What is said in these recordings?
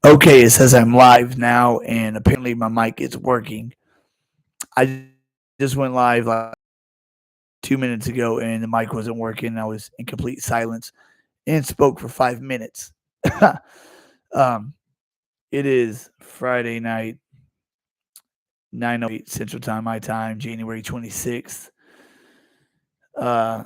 Okay, it says I'm live now, and apparently my mic is working. I just went live like 2 minutes ago, and the mic wasn't working. I was in complete silence and spoke for 5 minutes. um, it is Friday night, 9:08 Central Time, my time, January 26th. Uh,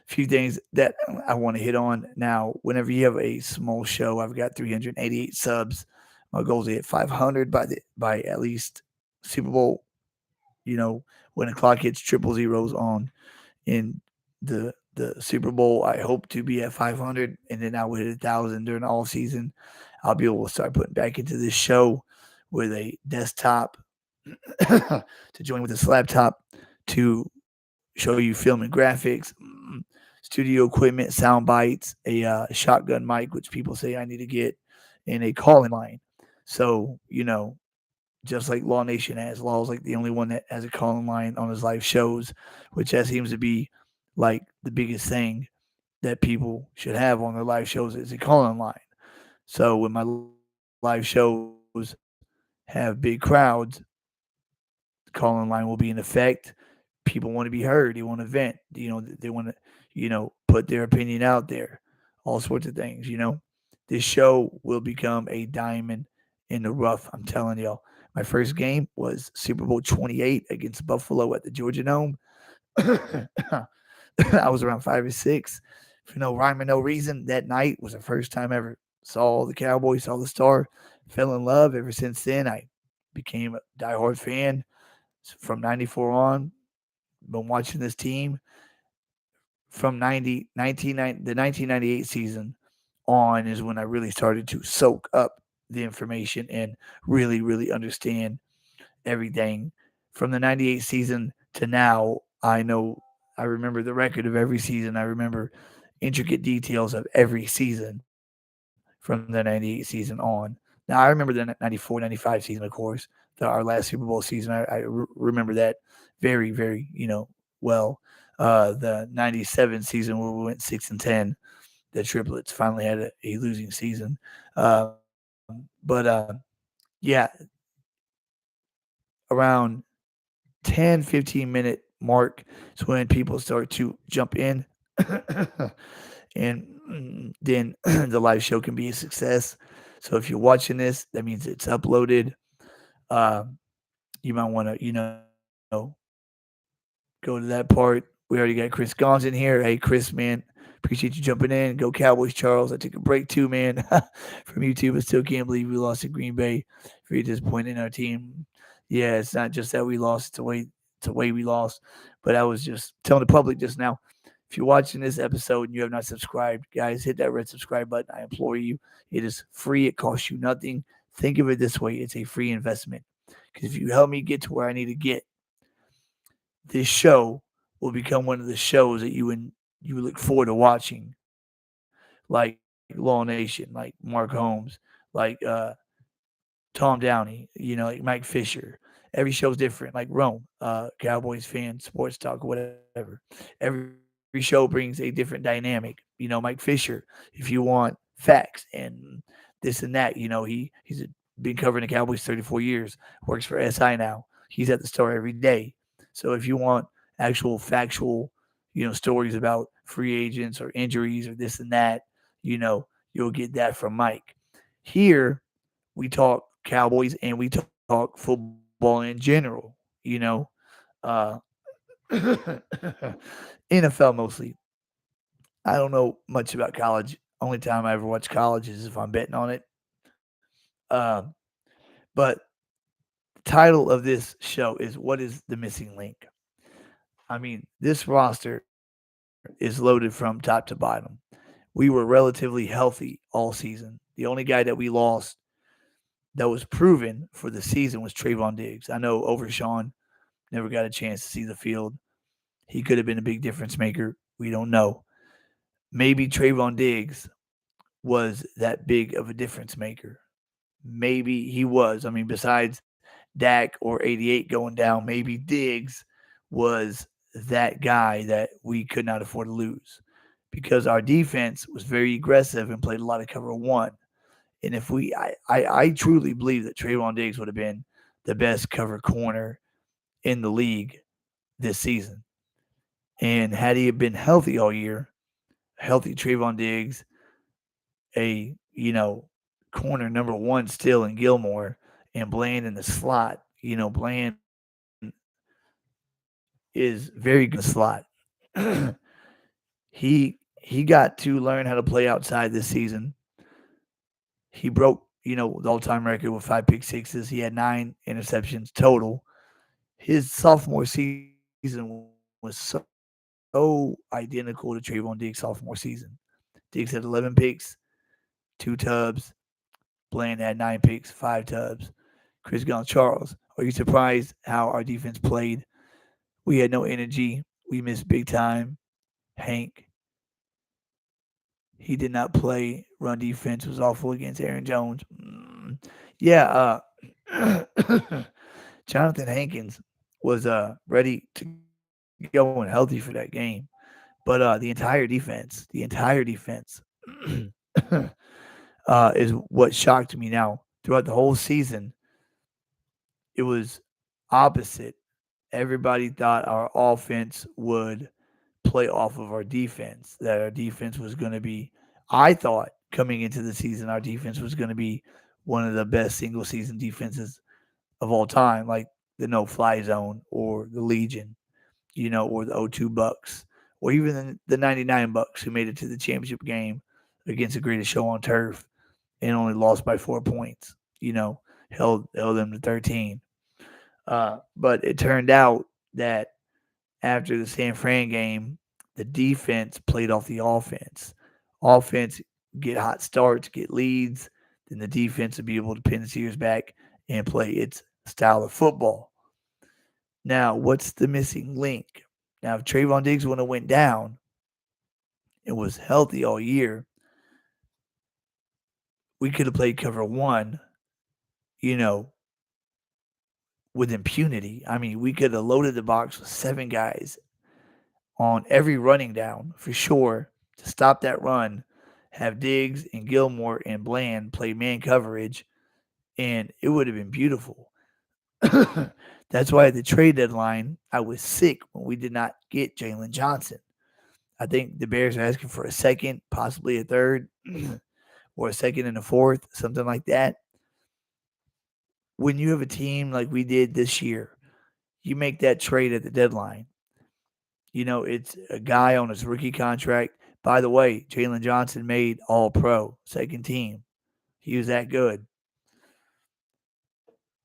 few things that I want to hit on now. Whenever you have a small show, I've got 388 subs. My goal is to hit 500 by at least Super Bowl. You know, when the clock hits triple zeros on in the Super Bowl, I hope to be at 500, and then I will hit 1,000 during the all season. I'll be able to start putting back into this show with a desktop to join with this laptop to show you film and graphics, studio equipment, sound bites, a shotgun mic, which people say I need to get, and a calling line. So, just like Law Nation has, Law's like the only one that has a calling line on his live shows, which that seems to be like the biggest thing that people should have on their live shows is a calling line. So when my live shows have big crowds, the calling line will be in effect. People want to be heard. They want to vent. They want to, put their opinion out there. All sorts of things. This show will become a diamond in the rough. I'm telling y'all. My first game was Super Bowl 28 against Buffalo at the Georgia Dome. I was around 5 or 6. For no rhyme or no reason, that night was the first time I ever saw the Cowboys, saw the star, fell in love. Ever since then, I became a diehard fan. From 94 on, been watching this team from the 1998 season on is when I really started to soak up the information and really, really understand everything. From the 98 season to now, I remember the record of every season. I remember intricate details of every season from the 98 season on. Now, I remember the 94, 95 season, of course, our last Super Bowl season. I remember that very, very, well. The 97 season where we went 6-10, the triplets finally had a losing season. But yeah, around 10, 15-minute mark is when people start to jump in. And then the live show can be a success. So if you're watching this, that means it's uploaded. Um, you might want to, go to that part. We already got Chris Gons in here. Hey, Chris, man, appreciate you jumping in. Go Cowboys, Charles. I took a break too, man, from YouTube. I still can't believe we lost to Green Bay. Very disappointed in our team. Yeah, it's not just that we lost; it's the way we lost. But I was just telling the public just now. If you're watching this episode and you have not subscribed, guys, hit that red subscribe button. I implore you. It is free. It costs you nothing. Think of it this way: it's a free investment. Because if you help me get to where I need to get, this show will become one of the shows that you look forward to watching, like Law Nation, like Mark Holmes, like Tom Downey, like Mike Fisher. Every show's different, like Rome, Cowboys fan, sports talk, whatever. Every show brings a different dynamic. Mike Fisher, if you want facts and this and that, been covering the Cowboys 34 years, works for SI now. He's at the store every day. So if you want actual factual, stories about free agents or injuries or this and that, you'll get that from Mike. Here, we talk Cowboys and we talk football in general, uh, NFL mostly. I don't know much about college. Only time I ever watch college is if I'm betting on it. Um, but the title of this show is "What is the missing link?" I mean, this roster is loaded from top to bottom. We were relatively healthy all season. The only guy that we lost that was proven for the season was Trayvon Diggs. I know Overshawn never got a chance to see the field. He could have been a big difference maker. We don't know. Maybe Trayvon Diggs was that big of a difference maker. Maybe he was. I mean, besides Dak or 88 going down, maybe Diggs was that guy that we could not afford to lose because our defense was very aggressive and played a lot of cover one. And if I truly believe that Trayvon Diggs would have been the best cover corner in the league this season. And had he been healthy all year, healthy Trayvon Diggs, a corner number one still in Gilmore, and Bland in the slot. Bland is very good in the slot. he got to learn how to play outside this season. He broke the all time record with 5 pick sixes. He had 9 interceptions total. His sophomore season was so identical to Trayvon Diggs' sophomore season. Diggs had 11 picks, 2 tubs. Bland had 9 picks, 5 tubs. Chris Gunn Charles. Are you surprised how our defense played? We had no energy. We missed big time. Hank, he did not play. Run defense was awful against Aaron Jones. Yeah, Jonathan Hankins was ready to go and healthy for that game. But the entire defense is what shocked me. Now throughout the whole season, it was opposite. Everybody thought our offense would play off of our defense. That our defense was going to be. I thought coming into the season, our defense was going to be one of the best single season defenses of all time, like the No Fly Zone or the Legion, or the O2 Bucks, or even the 99 Bucks who made it to the championship game against the greatest show on turf and only lost by 4 points. Held them to 13. But it turned out that after the San Fran game, the defense played off the offense. Offense get hot starts, get leads, then the defense would be able to pin its ears back and play its style of football. Now, what's the missing link? Now, if Trayvon Diggs would have went down and was healthy all year, we could have played cover one, you know, with impunity. I mean, we could have loaded the box with 7 guys on every running down for sure to stop that run, have Diggs and Gilmore and Bland play man coverage, and it would have been beautiful. That's why at the trade deadline, I was sick when we did not get Jalen Johnson. I think the Bears are asking for a second, possibly a third, or a second and a fourth, something like that. When you have a team like we did this year, you make that trade at the deadline. It's a guy on his rookie contract. By the way, Jalen Johnson made All-Pro, second team. He was that good.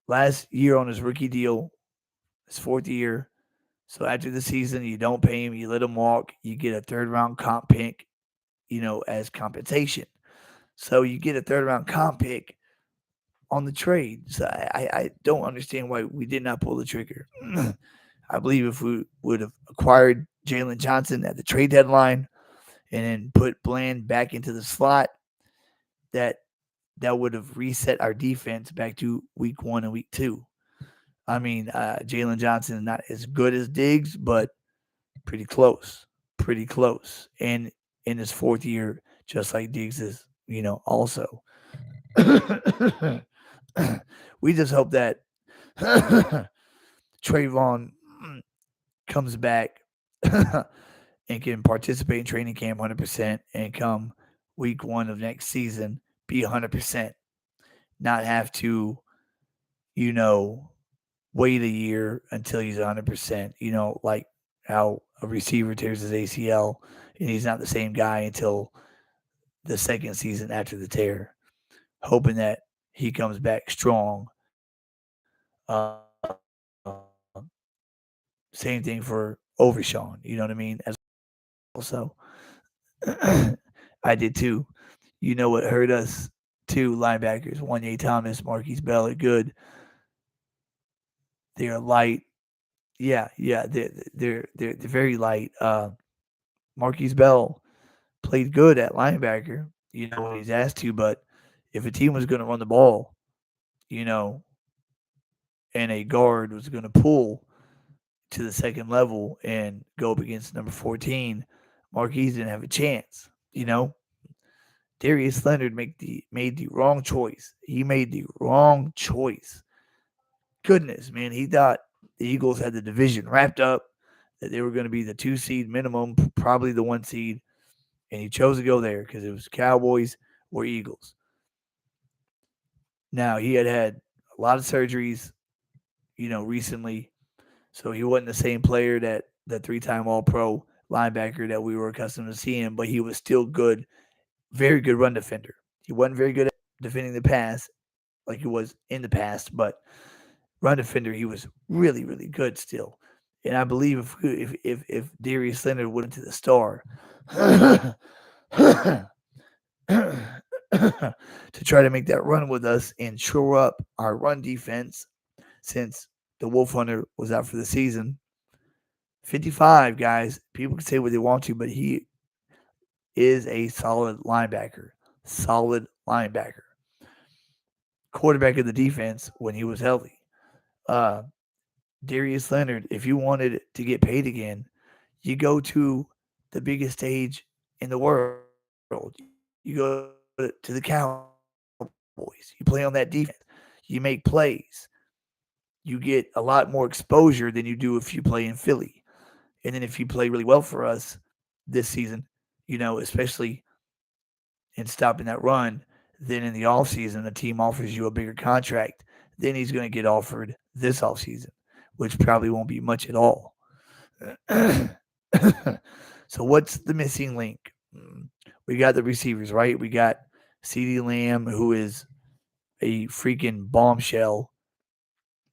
Last year on his rookie deal, his fourth year. So after the season, you don't pay him, you let him walk, you get a third round comp pick, as compensation. So you get a third round comp pick on the trade. So I don't understand why we did not pull the trigger. I believe if we would have acquired Jalen Johnson at the trade deadline and then put Bland back into the slot, that would have reset our defense back to week 1 and week 2. I mean, Jalen Johnson is not as good as Diggs, but pretty close. Pretty close. And in his fourth year, just like Diggs is, also. We just hope that Trayvon comes back and can participate in training camp 100% and come week 1 of next season be 100%. Not have to, you know, wait a year until he's 100%, like how a receiver tears his ACL and he's not the same guy until the second season after the tear. Hoping that he comes back strong. Same thing for Overshawn, you know what I mean? As also, I did too. You know what hurt us? Two linebackers, Wanye Thomas, Marquise Bell are good. They are light. Yeah, they're very light. Marquise Bell played good at linebacker, when he's asked to, but if a team was going to run the ball, you know, and a guard was going to pull, to the second level and go up against number 14, Marquise didn't have a chance. Darius Leonard made the wrong choice. He made the wrong choice. Goodness, man, he thought the Eagles had the division wrapped up, that they were going to be the 2 seed minimum, probably the 1 seed, and he chose to go there because it was Cowboys or Eagles. Now he had a lot of surgeries, recently, so he wasn't the same player that 3-time All-Pro linebacker that we were accustomed to seeing, but he was still good, very good run defender. He wasn't very good at defending the pass like he was in the past, but run defender he was really really good still. And I believe if Darius Leonard went into the star to try to make that run with us and shore up our run defense since the Wolf Hunter was out for the season. 55, guys. People can say what they want to, but he is a solid linebacker. Solid linebacker. Quarterback of the defense when he was healthy. Uh, Darius Leonard, if you wanted to get paid again, you go to the biggest stage in the world. You go to the Cowboys. You play on that defense. You make plays. You get a lot more exposure than you do if you play in Philly. And then if you play really well for us this season, especially in stopping that run, then in the offseason, the team offers you a bigger contract. Then he's going to get offered this offseason, which probably won't be much at all. So, what's the missing link? We got the receivers, right? We got CeeDee Lamb, who is a freaking bombshell,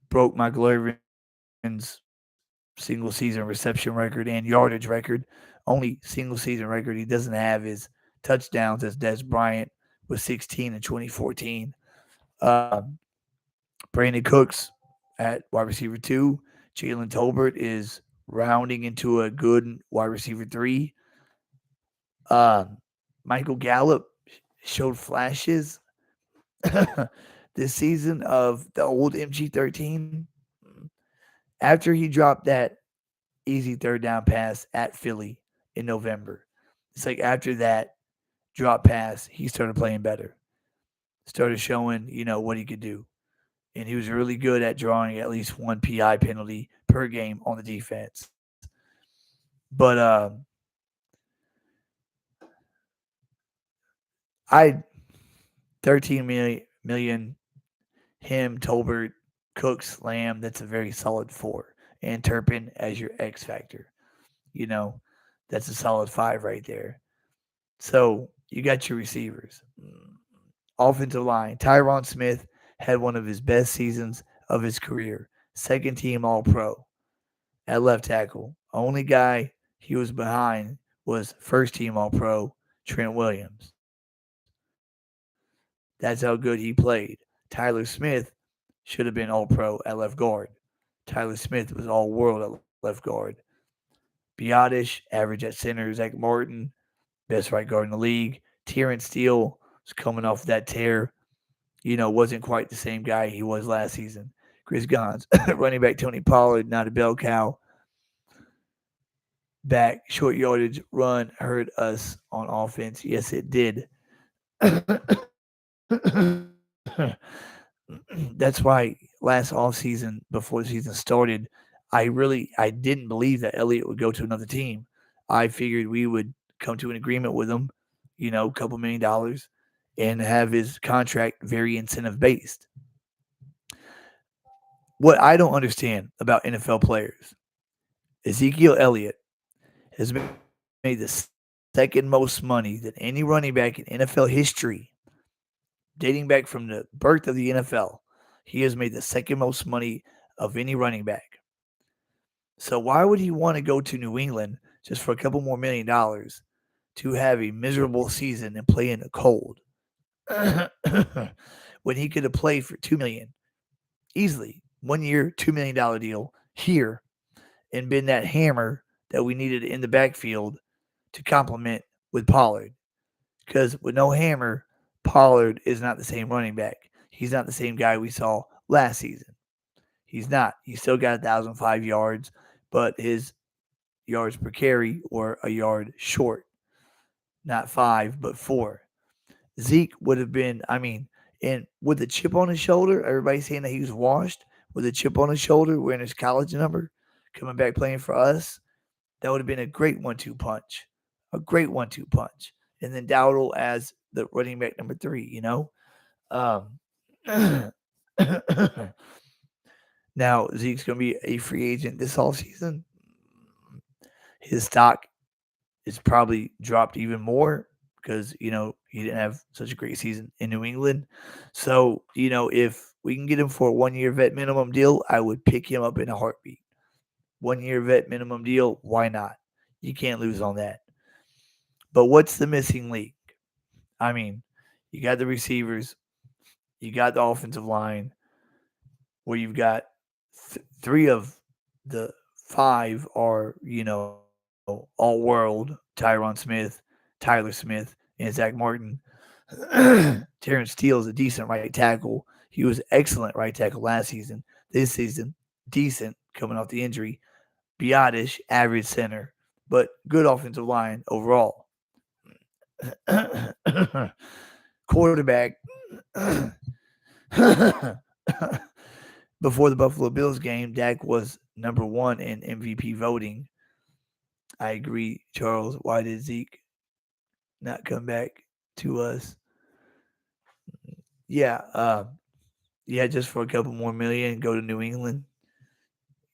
broke Michael Irvin's single season reception record and yardage record. Only single season record he doesn't have is touchdowns, as Des Bryant was 16 in 2014. Um, Brandon Cooks at wide receiver 2. Jalen Tolbert is rounding into a good wide receiver 3. Um, Michael Gallup showed flashes this season of the old MG13. After he dropped that easy third down pass at Philly in November, it's like after that drop pass, he started playing better, started showing, what he could do. And he was really good at drawing at least one PI penalty per game on the defense. But I 13 million him, Tolbert, Cooks, Lamb, that's a very solid 4. And Turpin as your X factor. You know, that's a solid 5 right there. So you got your receivers. Offensive line. Tyron Smith had one of his best seasons of his career. Second team All Pro at left tackle. Only guy he was behind was first team All Pro Trent Williams. That's how good he played. Tyler Smith should have been All Pro at left guard. Tyler Smith was All World at left guard. Biotish, average at center. Zach Martin, best right guard in the league. Terrence Steele was coming off that tear. Wasn't quite the same guy he was last season. Chris Gons, running back Tony Pollard, not a bell cow. Back, short yardage run hurt us on offense. Yes, it did. That's why last offseason, before the season started, I didn't believe that Elliott would go to another team. I figured we would come to an agreement with him, a couple $1,000,000, and have his contract very incentive based. What I don't understand about NFL players, Ezekiel Elliott has made the second most money than any running back in NFL history, dating back from the birth of the NFL. He has made the second most money of any running back. So why would he want to go to New England just for a couple more $1,000,000 to have a miserable season and play in the cold when he could have played for $2 million easily, 1 year, $2 million deal here, and been that hammer that we needed in the backfield to complement with Pollard? Because with no hammer, Pollard is not the same running back. He's not the same guy we saw last season. He's not. He still got 1,005 yards, but his yards per carry were a yard short, not 5, but 4. Zeke would have been, I mean, and with a chip on his shoulder, everybody's saying that he was washed with a chip on his shoulder, wearing his college number, coming back playing for us. That would have been a great 1-2 punch, a great 1-2 punch. And then Dowdle as the running back number 3, you know? Um, now, Zeke's going to be a free agent this offseason. His stock is probably dropped even more because, he didn't have such a great season in New England. So, if we can get him for a 1-year vet minimum deal, I would pick him up in a heartbeat. 1-year vet minimum deal, why not? You can't lose on that. But what's the missing link? I mean, you got the receivers, you got the offensive line, where you've got 3 of the 5 are, all world Tyron Smith, Tyler Smith, and Zach Martin. Terrence Steele is a decent right tackle. He was excellent right tackle last season. This season, decent coming off the injury. Biotish, average center, but good offensive line overall. Quarterback. Before the Buffalo Bills game, Dak was number 1 in MVP voting. I agree, Charles. Why did Zeke not come back to us? Yeah, just for a couple more million, go to New England.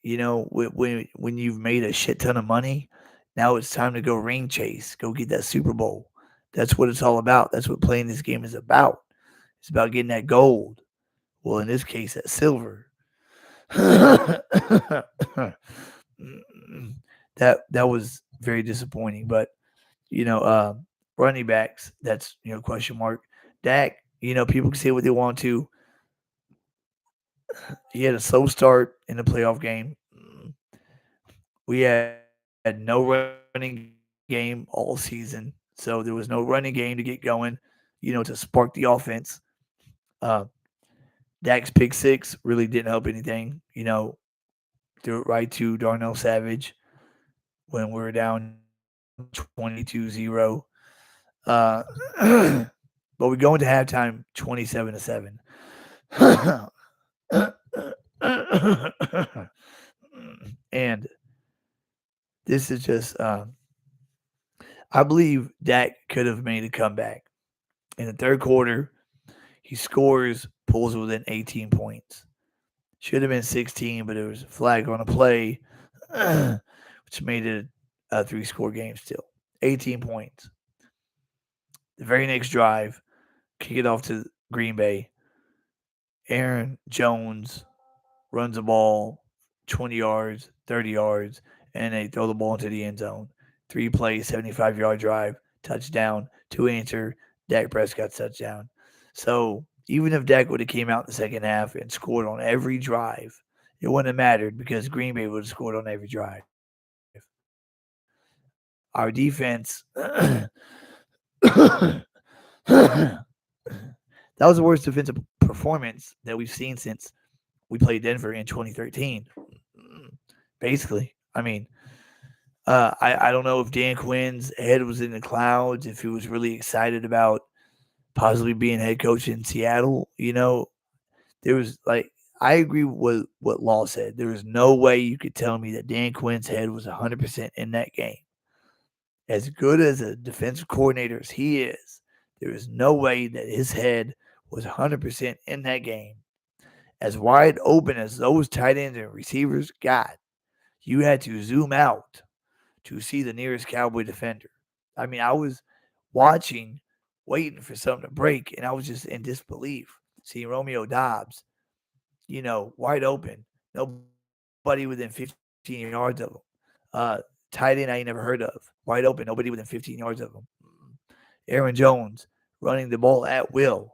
When you've made a shit ton of money, now it's time to go ring chase, go get that Super Bowl. That's what it's all about. That's what playing this game is about. It's about getting that gold. Well, in this case, that silver. that was very disappointing. But running backs, that's question mark. Dak, people can say what they want to. He had a slow start in the playoff game. We had no running game all season, so there was no running game to get going. To spark the offense. Uh, Dak's pick six really didn't help anything. Threw it right to Darnell Savage when we were down 22-0. Uh, but we go into halftime 27-7. And this is just, I believe Dak could have made a comeback. In the third quarter, he scores, pulls within 18 points. Should have been 16, but there was a flag on a play, which made it a 3-score game still. 18 points. The very next drive, kick it off to Green Bay. Aaron Jones runs the ball 20 yards, 30 yards, and they throw the ball into the end zone. 3 plays, 75-yard drive, touchdown, 2 answer, Dak Prescott's touchdown. So even if Dak would have came out in the second half and scored on every drive, it wouldn't have mattered because Green Bay would have scored on every drive. Our defense, that was the worst defensive performance that we've seen since we played Denver in 2013. Basically, I mean, I don't know if Dan Quinn's head was in the clouds, if he was really excited about possibly being head coach in Seattle. There was I agree with what Law said. There was no way you could tell me that Dan Quinn's head was 100% in that game. As good as a defensive coordinator as he is, there is no way that his head was 100% in that game. As wide open as those tight ends and receivers got, you had to zoom out to see the nearest Cowboy defender. I mean, I was watching, waiting for something to break, and I was just in disbelief. Seeing Romeo Dobbs, wide open, nobody within 15 yards of him. Tight end I ain't never heard of, wide open, nobody within 15 yards of him. Aaron Jones running the ball at will,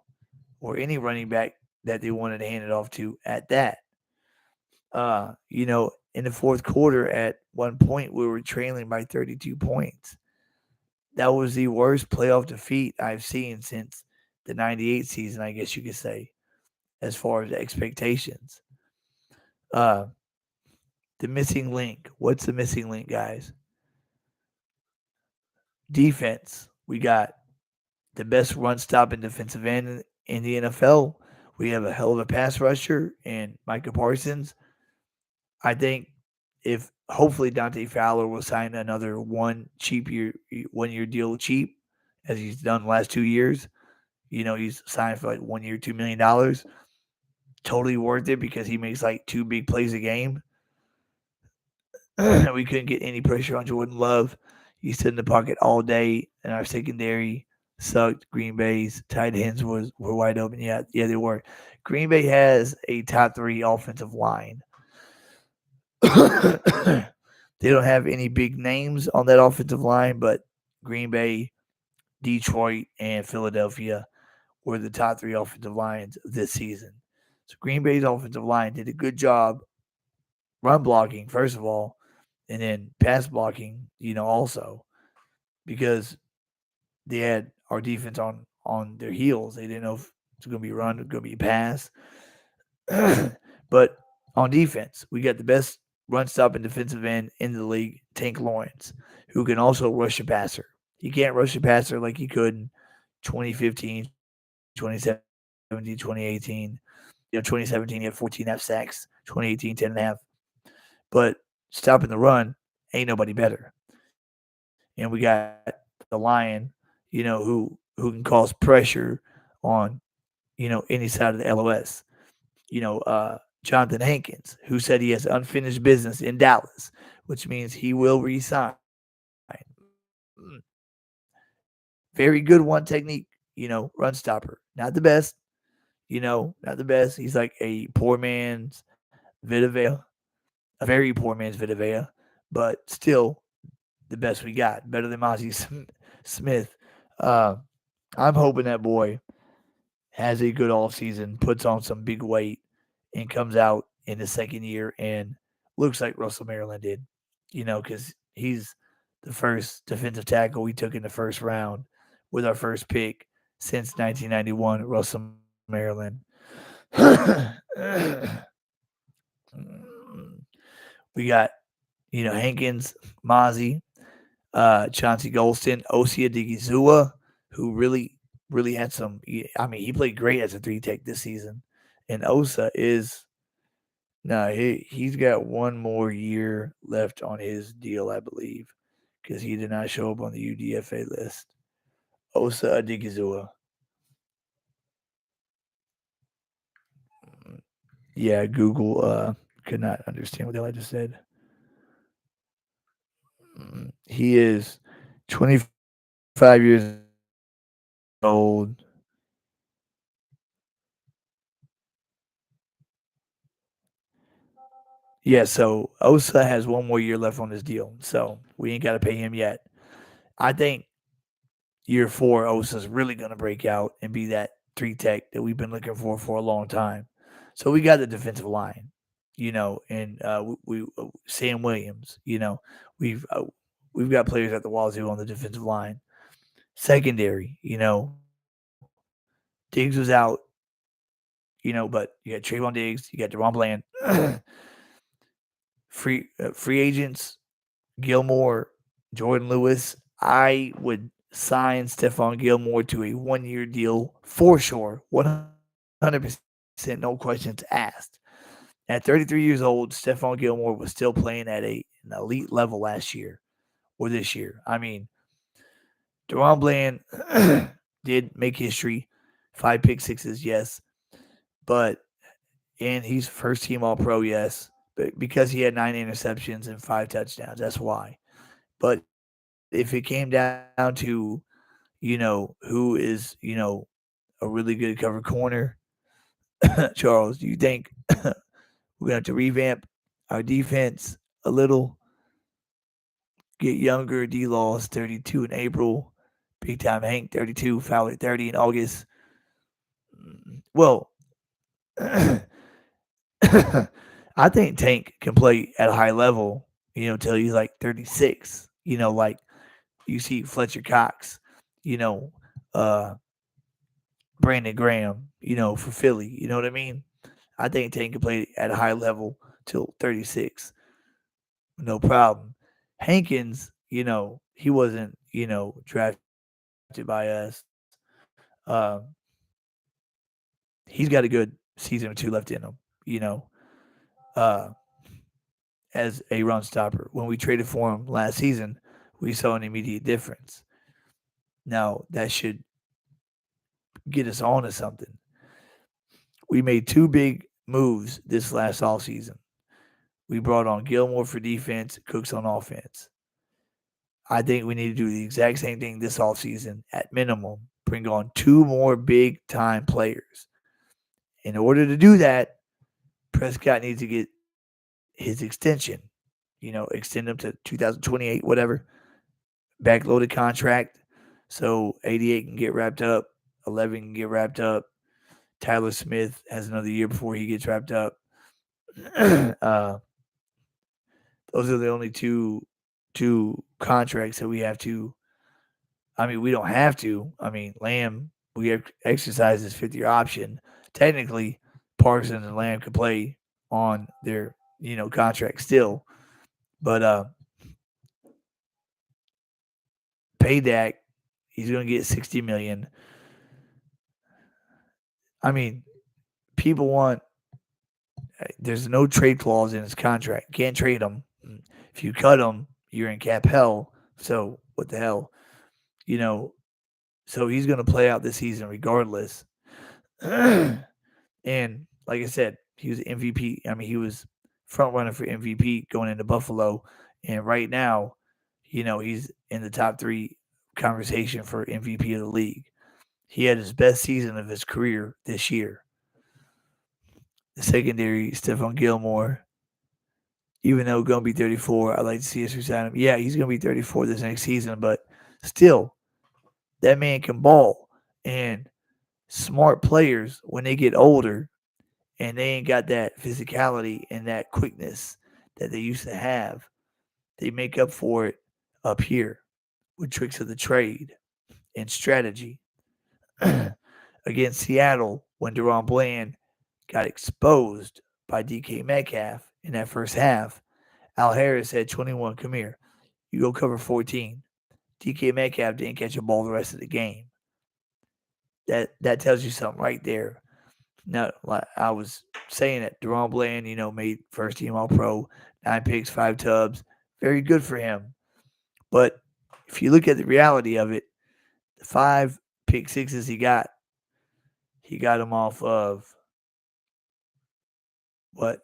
or any running back that they wanted to hand it off to at that. In the fourth quarter, at one point, we were trailing by 32 points. That was the worst playoff defeat I've seen since the 98 season, I guess you could say, as far as expectations. Uh, The missing link. What's the missing link, guys? Defense. We got the best run stopping defensive end in the NFL. We have a hell of a pass rusher and Micah Parsons. I think if hopefully Dante Fowler will sign another 1 year deal cheap, as he's done the last 2 years. He's signed for like 1 year, $2 million. Totally worth it because he makes like two big plays a game. We couldn't get any pressure on Jordan Love. He stood in the pocket all day, and our secondary sucked. Green Bay's tight ends were wide open. Yeah, they were. Green Bay has a top three offensive line. They don't have any big names on that offensive line, but Green Bay, Detroit, and Philadelphia were the top three offensive lines this season. So Green Bay's offensive line did a good job run blocking, first of all, and then pass blocking, also because they had our defense on their heels. They didn't know if it's going to be run or going to be pass. But on defense, we got the best run stopping defensive end in the league, Tank Lawrence, who can also rush a passer. He can't rush a passer like he could in 2015, 2017, 2018. 2017 he had 14.5 sacks, 2018 10.5. But stopping the run ain't nobody better. And we got the Lion, who can cause pressure on any side of the LOS. Jonathan Hankins, who said he has unfinished business in Dallas, which means he will resign. Mm. Very good one technique, run stopper. Not the best, not the best. He's like a poor man's Vitavea, a very poor man's Vitavea, but still the best we got. Better than Mozzie Smith. Uh, I'm hoping that boy has a good off season, puts on some big weight, and comes out in the second year and looks like Russell Maryland did. Because he's the first defensive tackle we took in the first round with our first pick since 1991, Russell Maryland. We got, Hankins, Mozzie, Chauncey Golston, Osia Digizua, who really had some. I mean, he played great as a three tech this season, and Osa is no, he's got one more year left on his deal, I believe, because he did not show up on the UDFA list. Osa Adigizua. Yeah, Google could not understand what the hell I just said. He is 25 years old. Yeah, so Osa has one more year left on his deal, so we ain't got to pay him yet. I think year four, Osa's really going to break out and be that three tech that we've been looking for a long time. So we got the defensive line, and Sam Williams, we've uh, we've got players at the wazoo on the defensive line. Secondary, Diggs was out, but you got Trayvon Diggs, you got Deron Bland, free agents, Gilmore, Jordan Lewis. I would sign Stephon Gilmore to a 1 year deal for sure, 100%, no questions asked. At 33 years old, Stephon Gilmore was still playing at an elite level last year or this year. I mean, Deron Bland did make history, 5 pick sixes, yes, but and he's first team All Pro, yes, but because he had 9 interceptions and 5 touchdowns, that's why. But if it came down to, who is, a really good cover corner, Charles, do you think we're going to have to revamp our defense a little, get younger? D Laws 32 in April, big time Hank 32, Fowler 30 in August. Well, I think Tank can play at a high level, till he's like 36. Like you see Fletcher Cox, you know, uh, Brandon Graham, for Philly. You know what I mean? I think Tank can play at a high level till 36. no problem. Hankins, he wasn't, drafted by us. Um, he's got a good season or two left in him, you know, uh, as a run stopper. When we traded for him last season, we saw an immediate difference. Now, that should get us on to something. We made two big moves this last offseason. We brought on Gilmore for defense, Cooks on offense. I think we need to do the exact same thing this offseason at minimum. Bring on two more big time players. In order to do that, Prescott needs to get his extension, extend him to 2028, whatever, backloaded contract. So 88 can get wrapped up, 11 can get wrapped up. Tyler Smith has another year before he gets wrapped up. uh, those are the only two contracts that we have to. I mean, we don't have to. I mean, Lamb, we exercise his 5th year option. Technically, Parsons and Lamb could play on their contract still, but pay Dak. He's going to get 60 million. I mean, people want. There's no trade clause in his contract. Can't trade him. If you cut him, you're in cap hell. So what the hell, you know? So he's going to play out this season regardless. And like I said, he was MVP. I mean, he was front runner for MVP going into Buffalo, and right now, he's in the top 3 conversation for MVP of the league. He had his best season of his career this year. The secondary, Stephon Gilmore, even though going to be 34, I'd like to see us resign him. Yeah, he's going to be 34 this next season, but still, that man can ball. And smart players, when they get older and they ain't got that physicality and that quickness that they used to have, they make up for it up here with tricks of the trade and strategy. Against Seattle, when Deron Bland got exposed by DK Metcalf in that first half, Al Harris had 21, come here. You go cover 14. DK Metcalf didn't catch a ball the rest of the game. That tells you something right there. Now, like I was saying that Deron Bland, made first team All Pro, 9 picks, 5 tubs. Very good for him. But if you look at the reality of it, the 5 pick 6s he got them off of what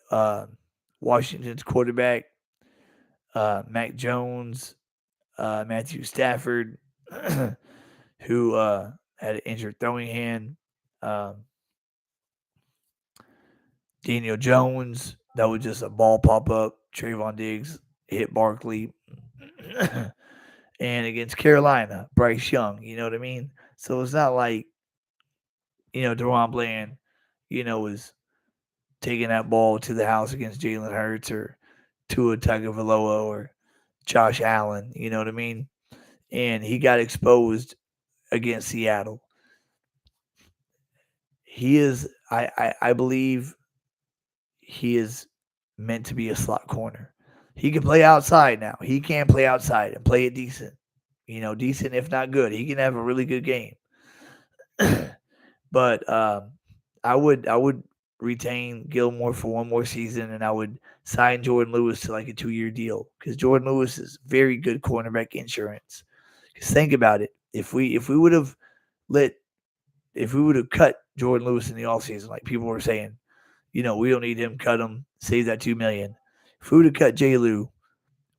Washington's quarterback, Mac Jones, Matthew Stafford, who had an injured throwing hand. Um, Daniel Jones, that was just a ball pop up. Trayvon Diggs hit Barkley. And against Carolina, Bryce Young, you know what I mean? So it's not like, Deron Bland, was taking that ball to the house against Jalen Hurts or Tua Tagovailoa or Josh Allen, you know what I mean? And he got exposed against Seattle. He is, I believe, he is meant to be a slot corner. He can play outside now. He can play outside and play it decent. Decent if not good. He can have a really good game. But I would retain Gilmore for one more season, and I would sign Jordan Lewis to like a 2-year deal because Jordan Lewis is very good cornerback insurance. Because think about it, if we would have let if we would have cut Jordan Lewis in the offseason, like people were saying, we don't need him, cut him, save that $2 million. If we would have cut J. Lou,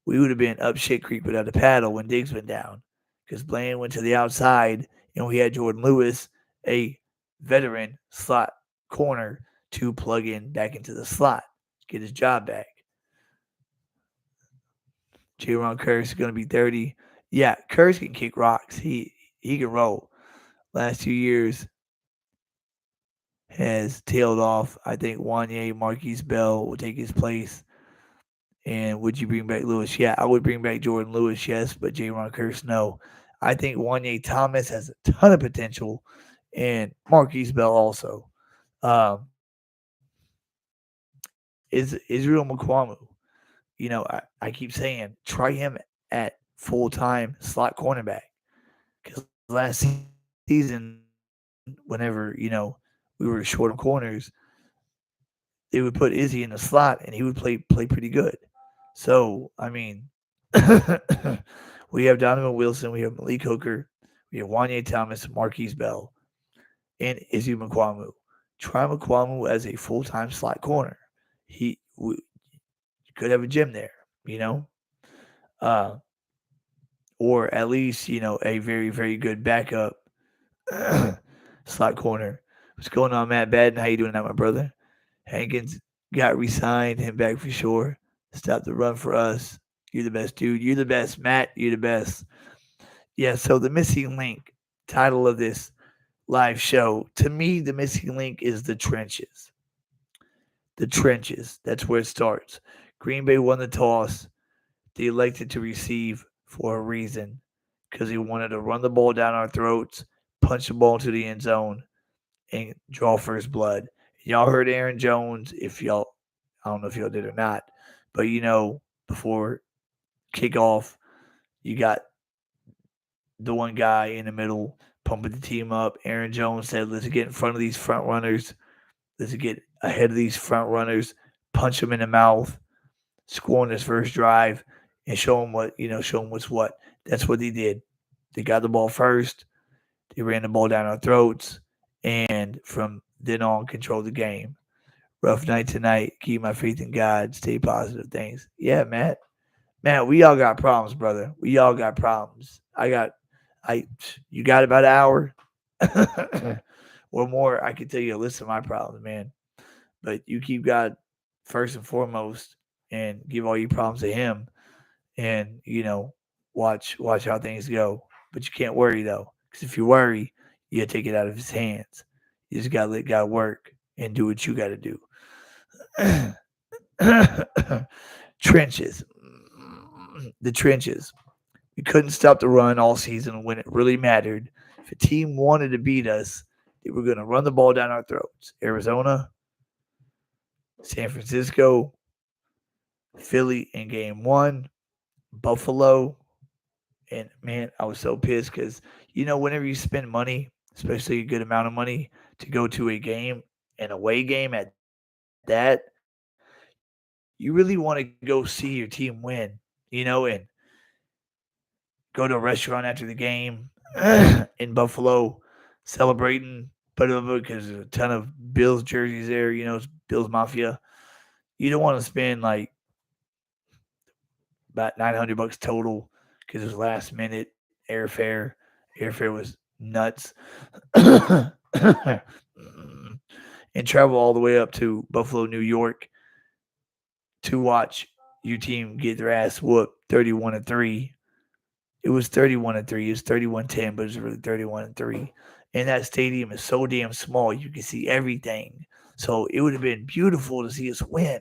we would have been up shit creek without a paddle when Diggs went down. Because Bland went to the outside, and we had Jordan Lewis, a veteran slot corner, to plug in back into the slot, get his job back. Jaron Curse is going to be 30. Yeah, Curse can kick rocks. He can roll. Last 2 years has tailed off. I think Wanye Marquise Bell will take his place. And would you bring back Lewis? Yeah, I would bring back Jordan Lewis, yes, but Jaron Curse, no. I think Wanye Thomas has a ton of potential, and Marquise Bell also. Um, is Israel Mukuamu. I keep saying try him at full time slot cornerback because last season, whenever we were short on corners, they would put Izzy in the slot and he would play pretty good. So I mean, we have Donovan Wilson, we have Malik Hooker, we have Wanye Thomas, Marquise Bell, and Izzy McQuamu. Try McQuamu as a full time slot corner. He could have a gym there, you know, uh, or at least a very very good backup slot corner. What's going on, Matt Badden? How you doing, my brother? Hankins got re-signed, him back for sure. Stop the run for us. You're the best, dude. You're the best, Matt. You're the best. Yeah. So the missing link title of this live show to me, the missing link is the trenches. The trenches. That's where it starts. Green Bay won the toss. They elected to receive for a reason because he wanted to run the ball down our throats, punch the ball to the end zone, and draw first blood. Y'all heard Aaron Jones, if y'all, I don't know if y'all did or not, but before kickoff, you got the one guy in the middle pumping the team up. Aaron Jones said, let's get in front of these front runners. Let's get ahead of these front runners, punch them in the mouth, score on his first drive, and show them what's what. That's what they did. They got the ball first. They ran the ball down our throats, and from then on, controlled the game. Rough night tonight. Keep my faith in God. Stay positive. Things. Yeah, Matt. Matt, we all got problems, brother. We all got problems. You got about an hour or more. I can tell you a list of my problems, man. But you keep God first and foremost, and give all your problems to Him, and watch how things go. But you can't worry though, because if you worry, you gotta take it out of His hands. You just gotta let God work and do what you gotta do. Trenches. The trenches. We couldn't stop the run all season when it really mattered. If a team wanted to beat us, they were going to run the ball down our throats. Arizona, San Francisco, Philly in game one, Buffalo. And man, I was so pissed because, whenever you spend money, especially a good amount of money, to go to a game, an away game at that, you really want to go see your team win, and go to a restaurant after the game in Buffalo celebrating, but because there's a ton of Bills jerseys there, it's Bills Mafia. You don't want to spend like about $900 total because it was last minute airfare. Airfare was nuts. And travel all the way up to Buffalo, New York to watch your team get their ass whooped 31-3. It was 31-3. It was 31-10, but it was really 31-3. And that stadium is so damn small, you can see everything. So it would have been beautiful to see us win.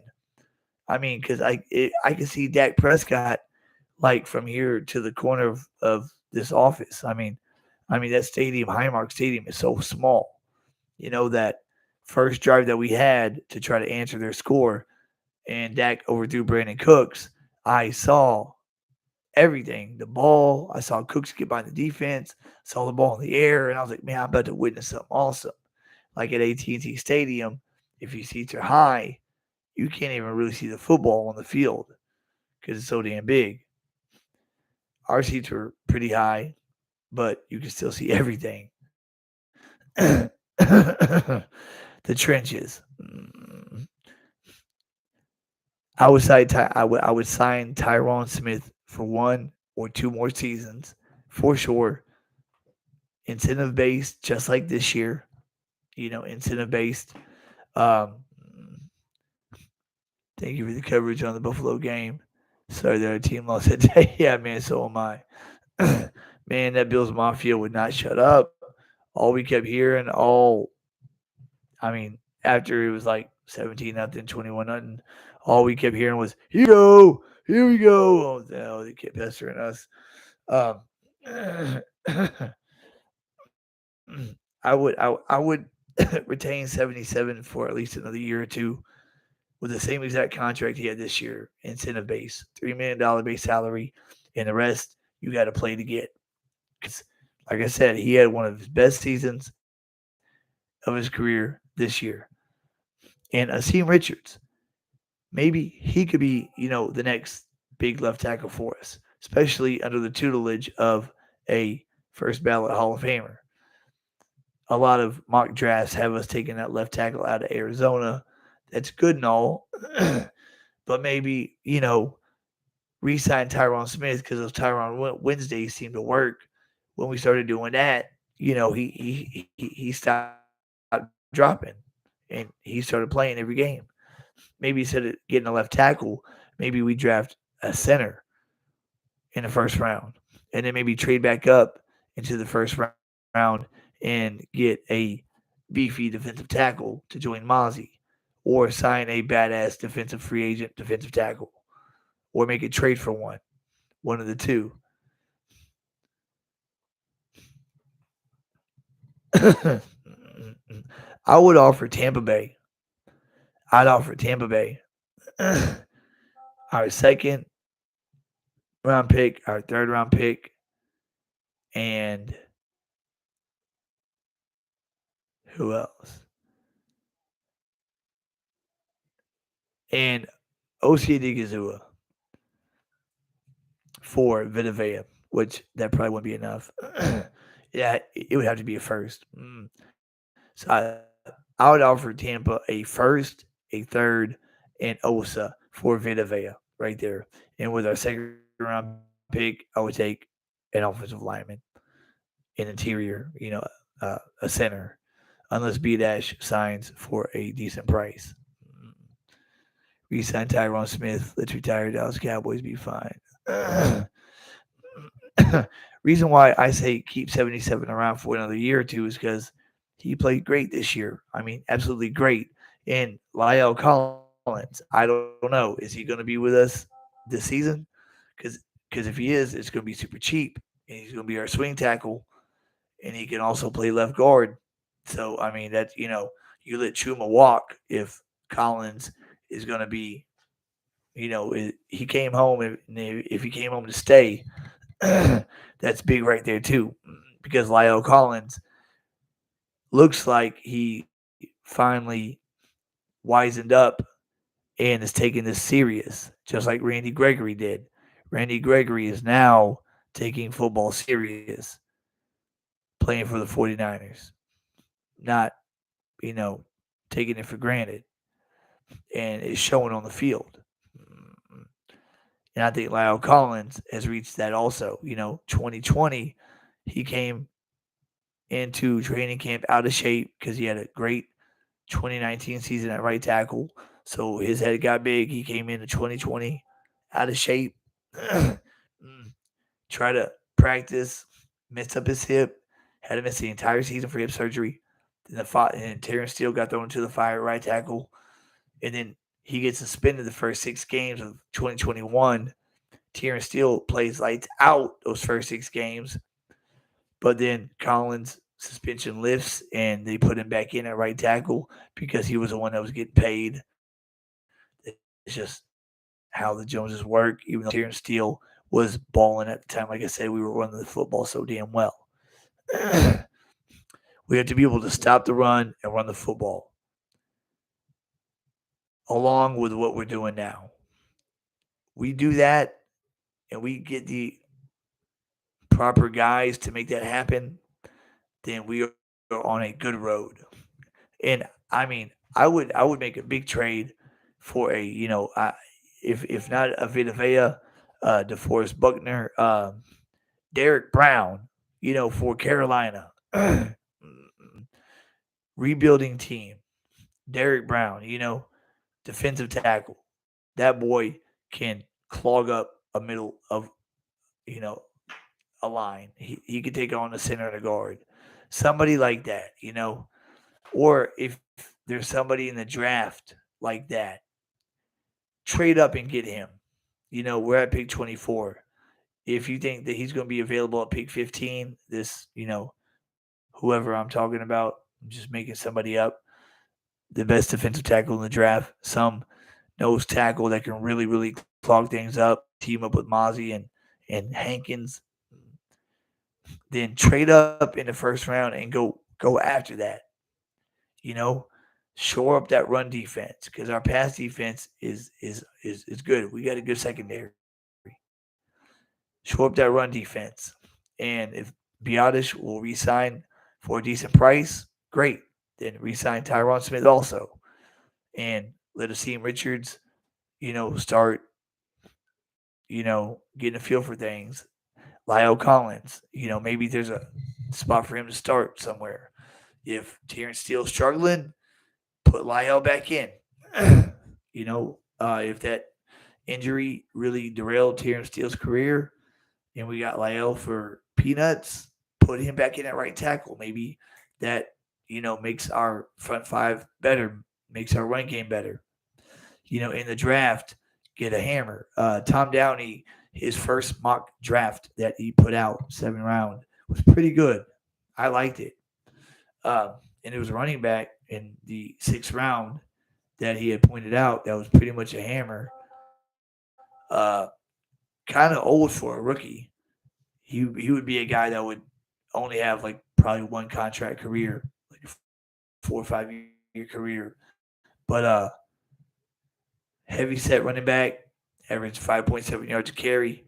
I mean, because I could see Dak Prescott like from here to the corner of this office. I mean that stadium, Highmark Stadium, is so small. That first drive that we had to try to answer their score, and Dak overthrew Brandon Cooks. I saw everything. The ball, I saw Cooks get by the defense, saw the ball in the air, and I was like, man, I'm about to witness something awesome. Like at AT&T Stadium, if your seats are high, you can't even really see the football on the field because it's so damn big. Our seats were pretty high, but you can still see everything. The trenches. I would sign Tyron Smith for 1 or 2 more seasons for sure. Incentive based, just like this year. Incentive based. Um, Thank you for the coverage on the Buffalo game. Sorry that our team lost that day. Yeah, man, so am I. Man, that Bills Mafia would not shut up. All we kept hearing, after it was like 17 nothing, 21 nothing, all we kept hearing was, here we go. Oh, no, they kept pestering us. Um, I would retain 77 for at least another year or two with the same exact contract he had this year, incentive base, $3 million base salary, and the rest you got to play to get. Because, like I said, he had one of his best seasons of his career this year. And Akeem Richards, maybe he could be, the next big left tackle for us, especially under the tutelage of a first ballot Hall of Famer. A lot of mock drafts have us taking that left tackle out of Arizona. That's good and all, but maybe re-sign Tyron Smith because those Tyron Wednesdays seemed to work. When we started doing that, he stopped dropping and he started playing every game. Maybe instead of getting a left tackle, maybe we draft a center in the first round, and then maybe trade back up into the first round and get a beefy defensive tackle to join Mozzie, or sign a badass defensive free agent defensive tackle, or make a trade for one of the two. I would offer Tampa Bay. I'd offer Tampa Bay our second round pick, our third round pick, and who else? And OC Digizua for Vita Vea, which that probably wouldn't be enough. Yeah, it would have to be a first. So I would offer Tampa a first, a third, and Osa for Vita Vea right there. And with our second round pick, I would take an offensive lineman, an interior, a center, unless B Dash signs for a decent price. Resign Tyron Smith. Let's retire Dallas Cowboys. Be fine. Reason why I say keep 77 around for another year or two is because he played great this year. I mean, absolutely great. And Lyle Collins, I don't know, is he going to be with us this season? Because if he is, it's going to be super cheap, and he's going to be our swing tackle, and he can also play left guard. So I mean, you let Chuma walk if Collins is going to be, he came home, and if he came home to stay, that's big right there too, because Lyle Collins looks like he finally wisened up and is taking this serious, just like Randy Gregory did. Randy Gregory is now taking football serious, playing for the 49ers, not, you know, taking it for granted, and it's showing on the field. And I think Lyle Collins has reached that also. 2020, he came into training camp out of shape because he had a great 2019 season at right tackle. So his head got big. He came into 2020 out of shape. Try to practice, messed up his hip, had to miss the entire season for hip surgery. And Terrence Steele got thrown into the fire at right tackle. And then he gets suspended the first 6 games of 2021. Terrence Steele plays lights out those first 6 games. But then Collins' suspension lifts and they put him back in at right tackle because he was the one that was getting paid. It's just how the Joneses work, even though Terrence Steele was balling at the time. Like I said, we were running the football so damn well. We have to be able to stop the run and run the football along with what we're doing now. We do that and we get the proper guys to make that happen, then we are on a good road. And I mean, I would make a big trade for a if not a Vita Vea, DeForest Buckner, Derek Brown, for Carolina. Rebuilding team. Derek Brown, defensive tackle. That boy can clog up a middle of, you know, a line. He could take on the center and the guard. Somebody like that, Or if there's somebody in the draft like that, trade up and get him. We're at pick 24. If you think that he's going to be available at pick 15, whoever I'm talking about, I'm just making somebody up, the best defensive tackle in the draft. Some nose tackle that can really clog things up. Team up with Mozzie and Hankins. Then trade up in the first round and go after that. You know, shore up that run defense because our pass defense is good. We got a good secondary. Shore up that run defense, and if Biotish will resign for a decent price, great. Then resign Tyron Smith also, and let Akeem Richards, start, getting a feel for things. Lyle Collins, maybe there's a spot for him to start somewhere. If Terrence Steele's struggling, put Lyle back in. If that injury really derailed Terrence Steele's career and we got Lyle for peanuts, put him back in at right tackle. Maybe that, makes our front five better, makes our run game better. In the draft, get a hammer. Tom Downey, his first mock draft that he put out, 7th round, was pretty good. I liked it. And it was a running back in the 6th round that he had pointed out that was pretty much a hammer. Kind of old for a rookie. He would be a guy that would only have like probably one contract career, like a 4 or 5 year career. But heavy set running back, average 5.7 yards a carry.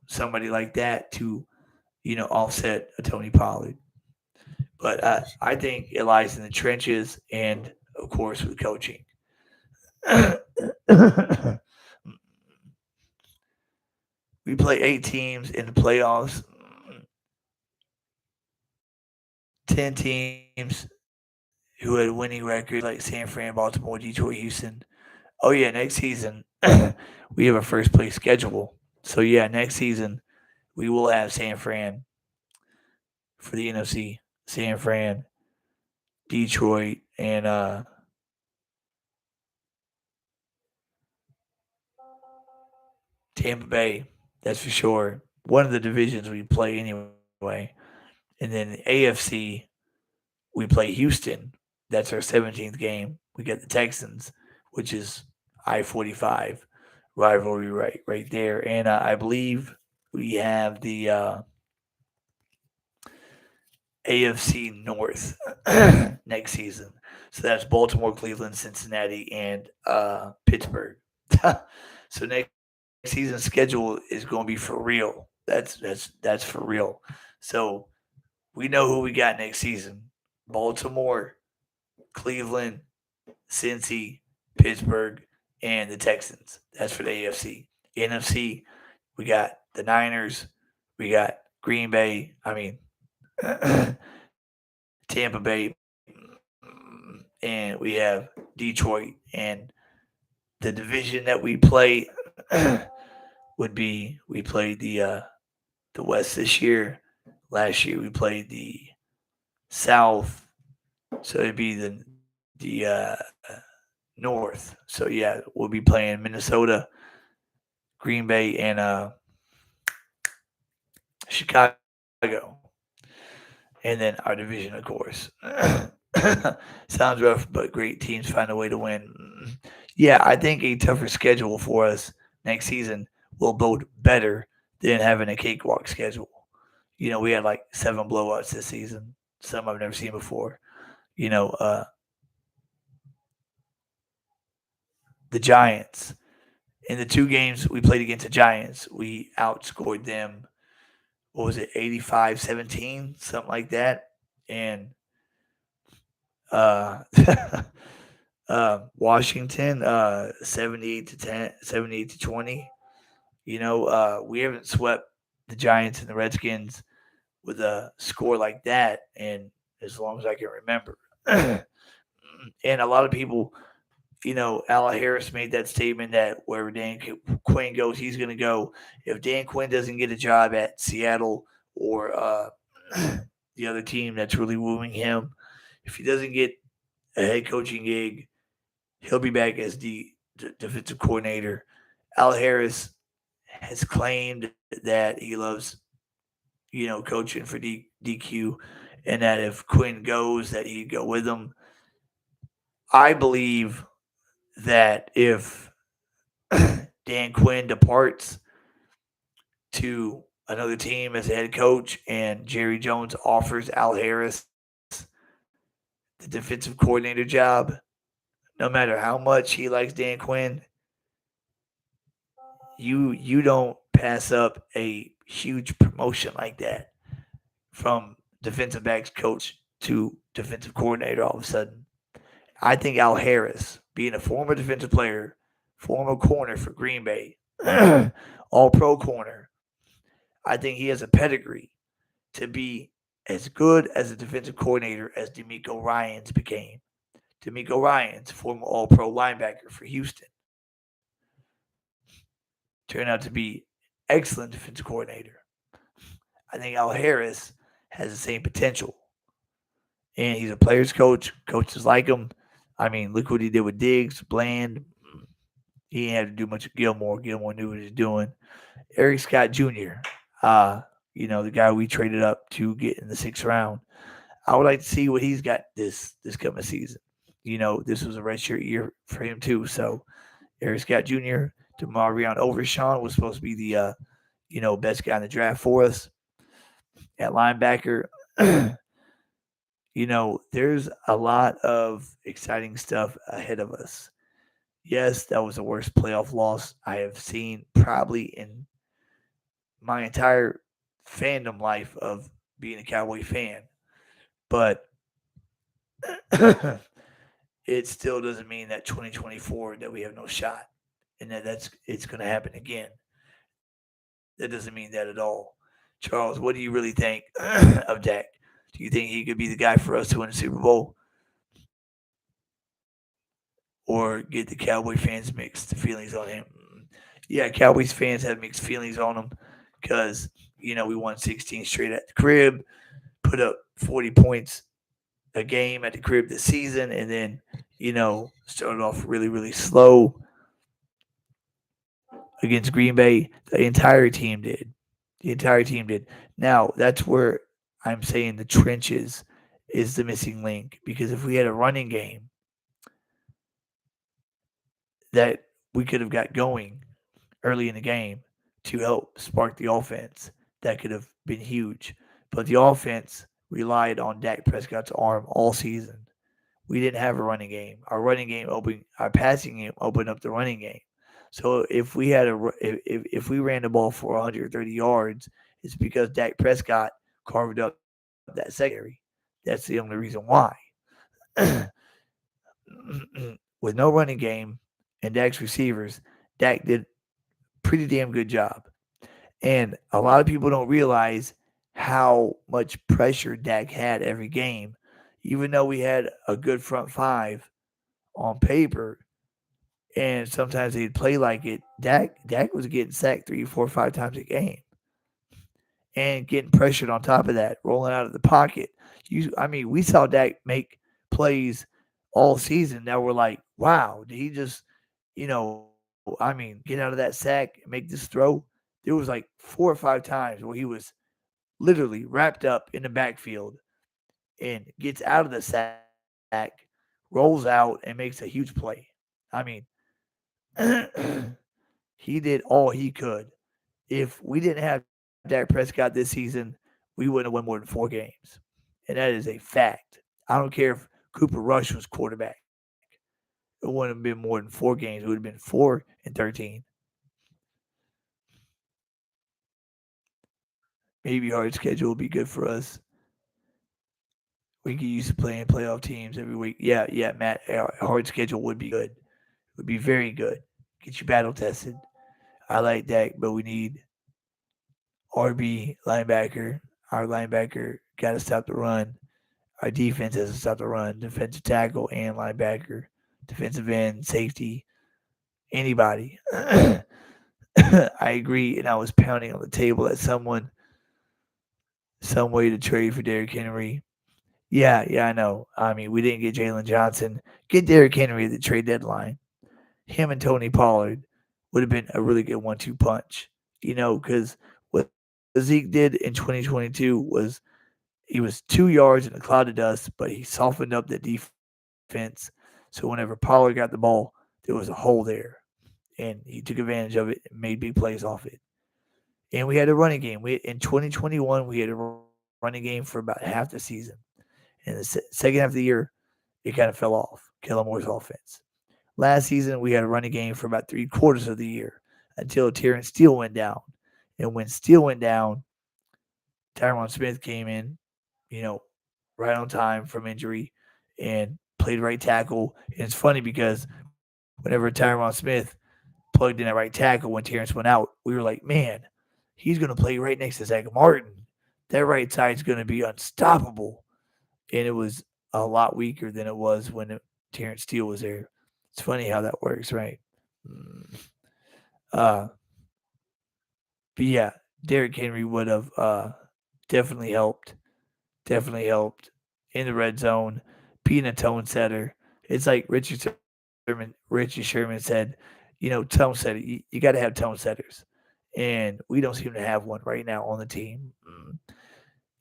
Somebody like that to offset a Tony Pollard. But I think it lies in the trenches and, of course, with coaching. We play 8 teams in the playoffs, 10 teams who had winning records like San Fran, Baltimore, Detroit, Houston. Oh, yeah, next season, we have a first place schedule. So, yeah, next season, we will have San Fran for the NFC, San Fran, Detroit, and Tampa Bay. That's for sure. One of the divisions we play anyway. And then AFC, we play Houston. That's our 17th game. We get the Texans, which is I-45 rivalry right there. And I believe we have the AFC North next season. So that's Baltimore, Cleveland, Cincinnati, and Pittsburgh. So next season's schedule is going to be for real. That's for real. So we know who we got next season: Baltimore, Cleveland, Cincy, Pittsburgh, and the Texans. That's for the AFC. NFC, we got the Niners, we got Green Bay. I mean, Tampa Bay, and we have Detroit. And the division that we play would be we played the West this year. Last year we played the South, so it'd be the North. So yeah, we'll be playing Minnesota, Green Bay, and Chicago, and then our division, of course. Sounds rough, but great teams find a way to win. Yeah, I think a tougher schedule for us next season will bode better than having a cakewalk schedule. We had like 7 blowouts this season, some I've never seen before. You know, uh, the Giants. In the 2 games we played against the Giants, we outscored them, what was it, 85-17, something like that. And uh, Washington, 78-10, 78-20. We haven't swept the Giants and the Redskins with a score like that, and as long as I can remember. And a lot of people, Alan Harris made that statement that wherever Dan Quinn goes, he's going to go. If Dan Quinn doesn't get a job at Seattle or the other team that's really wooing him, if he doesn't get a head coaching gig, he'll be back as the defensive coordinator. Al Harris has claimed that he loves, coaching for DQ, and that if Quinn goes, that he'd go with him. I believe that if Dan Quinn departs to another team as a head coach and Jerry Jones offers Al Harris the defensive coordinator job, no matter how much he likes Dan Quinn, you don't pass up a huge promotion like that from defensive backs coach to defensive coordinator all of a sudden. I think Al Harris, being a former defensive player, former corner for Green Bay, all pro corner, I think he has a pedigree to be as good as a defensive coordinator as D'Amico Ryans became. D'Amico Ryans, former all pro linebacker for Houston, turned out to be excellent defensive coordinator. I think Al Harris has the same potential. And he's a player's coach. Coaches like him. I mean, look what he did with Diggs, Bland. He didn't have to do much with Gilmore. Gilmore knew what he was doing. Eric Scott Jr., uh, the guy we traded up to get in the sixth round. I would like to see what he's got this coming season. This was a redshirt year for him too. So Eric Scott Jr., DeMarion Overshawn was supposed to be the best guy in the draft for us at linebacker. There's a lot of exciting stuff ahead of us. Yes, that was the worst playoff loss I have seen probably in my entire fandom life of being a Cowboy fan. But it still doesn't mean that 2024 that we have no shot and that's it's going to happen again. That doesn't mean that at all. Charles, what do you really think of Dak? Do you think he could be the guy for us to win the Super Bowl or get the Cowboy fans mixed feelings on him? Yeah, Cowboys fans have mixed feelings on him because, we won 16 straight at the crib, put up 40 points a game at the crib this season, and then, started off really, really slow against Green Bay. The entire team did. The entire team did. Now, that's where I'm saying the trenches is the missing link because if we had a running game that we could have got going early in the game to help spark the offense, that could have been huge. But the offense relied on Dak Prescott's arm all season. We didn't have a running game. Our passing game opened up the running game. So if we ran the ball for 130 yards, it's because Dak Prescott carved up that secondary. That's the only reason why. With no running game and Dak's receivers, Dak did pretty damn good job. And a lot of people don't realize how much pressure Dak had every game. Even though we had a good front five on paper, and sometimes they'd play like it, Dak was getting sacked 3, 4, 5 times a game and getting pressured on top of that, rolling out of the pocket. We saw Dak make plays all season that were like, wow, did he just, get out of that sack and make this throw? There was like 4 or 5 times where he was literally wrapped up in the backfield and gets out of the sack, rolls out, and makes a huge play. I mean, he did all he could. If we didn't have Dak Prescott this season, we wouldn't have won more than 4 games. And that is a fact. I don't care if Cooper Rush was quarterback. It wouldn't have been more than 4 games. It would have been 4-13. Maybe hard schedule will be good for us. We get used to playing playoff teams every week. Yeah, Matt. A hard schedule would be good. It would be very good. Get you battle tested. I like that, but we need RB linebacker. Our linebacker got to stop the run. Our defense has to stop the run. Defensive tackle and linebacker, defensive end, safety, anybody. I agree, and I was pounding on the table at some way to trade for Derrick Henry. Yeah, I know. We didn't get Jalen Johnson. Get Derrick Henry at the trade deadline. Him and Tony Pollard would have been a really good 1-2 punch. Because what Zeke did in 2022 was he was 2 yards in a cloud of dust, but he softened up the defense. So whenever Pollard got the ball, there was a hole there, and he took advantage of it and made big plays off it. And we had a running game. We in 2021 we had a running game for about half the season. And the second half of the year, it kind of fell off. Kellen Moore's offense. Last season we had a running game for about 3 quarters of the year until Terrence Steele went down. And when Steele went down, Tyron Smith came in, you know, right on time from injury and played right tackle. And it's funny because whenever Tyron Smith plugged in at right tackle when Terrence went out, we were like, man, he's going to play right next to Zach Martin. That right side's going to be unstoppable. And it was a lot weaker than it was when Terrence Steele was there. It's funny how that works, right? Mm. Uh, but yeah, Derrick Henry would have definitely helped. Definitely helped in the red zone, being a tone setter. It's like Richie Sherman said, tone setter. You got to have tone setters, and we don't seem to have one right now on the team.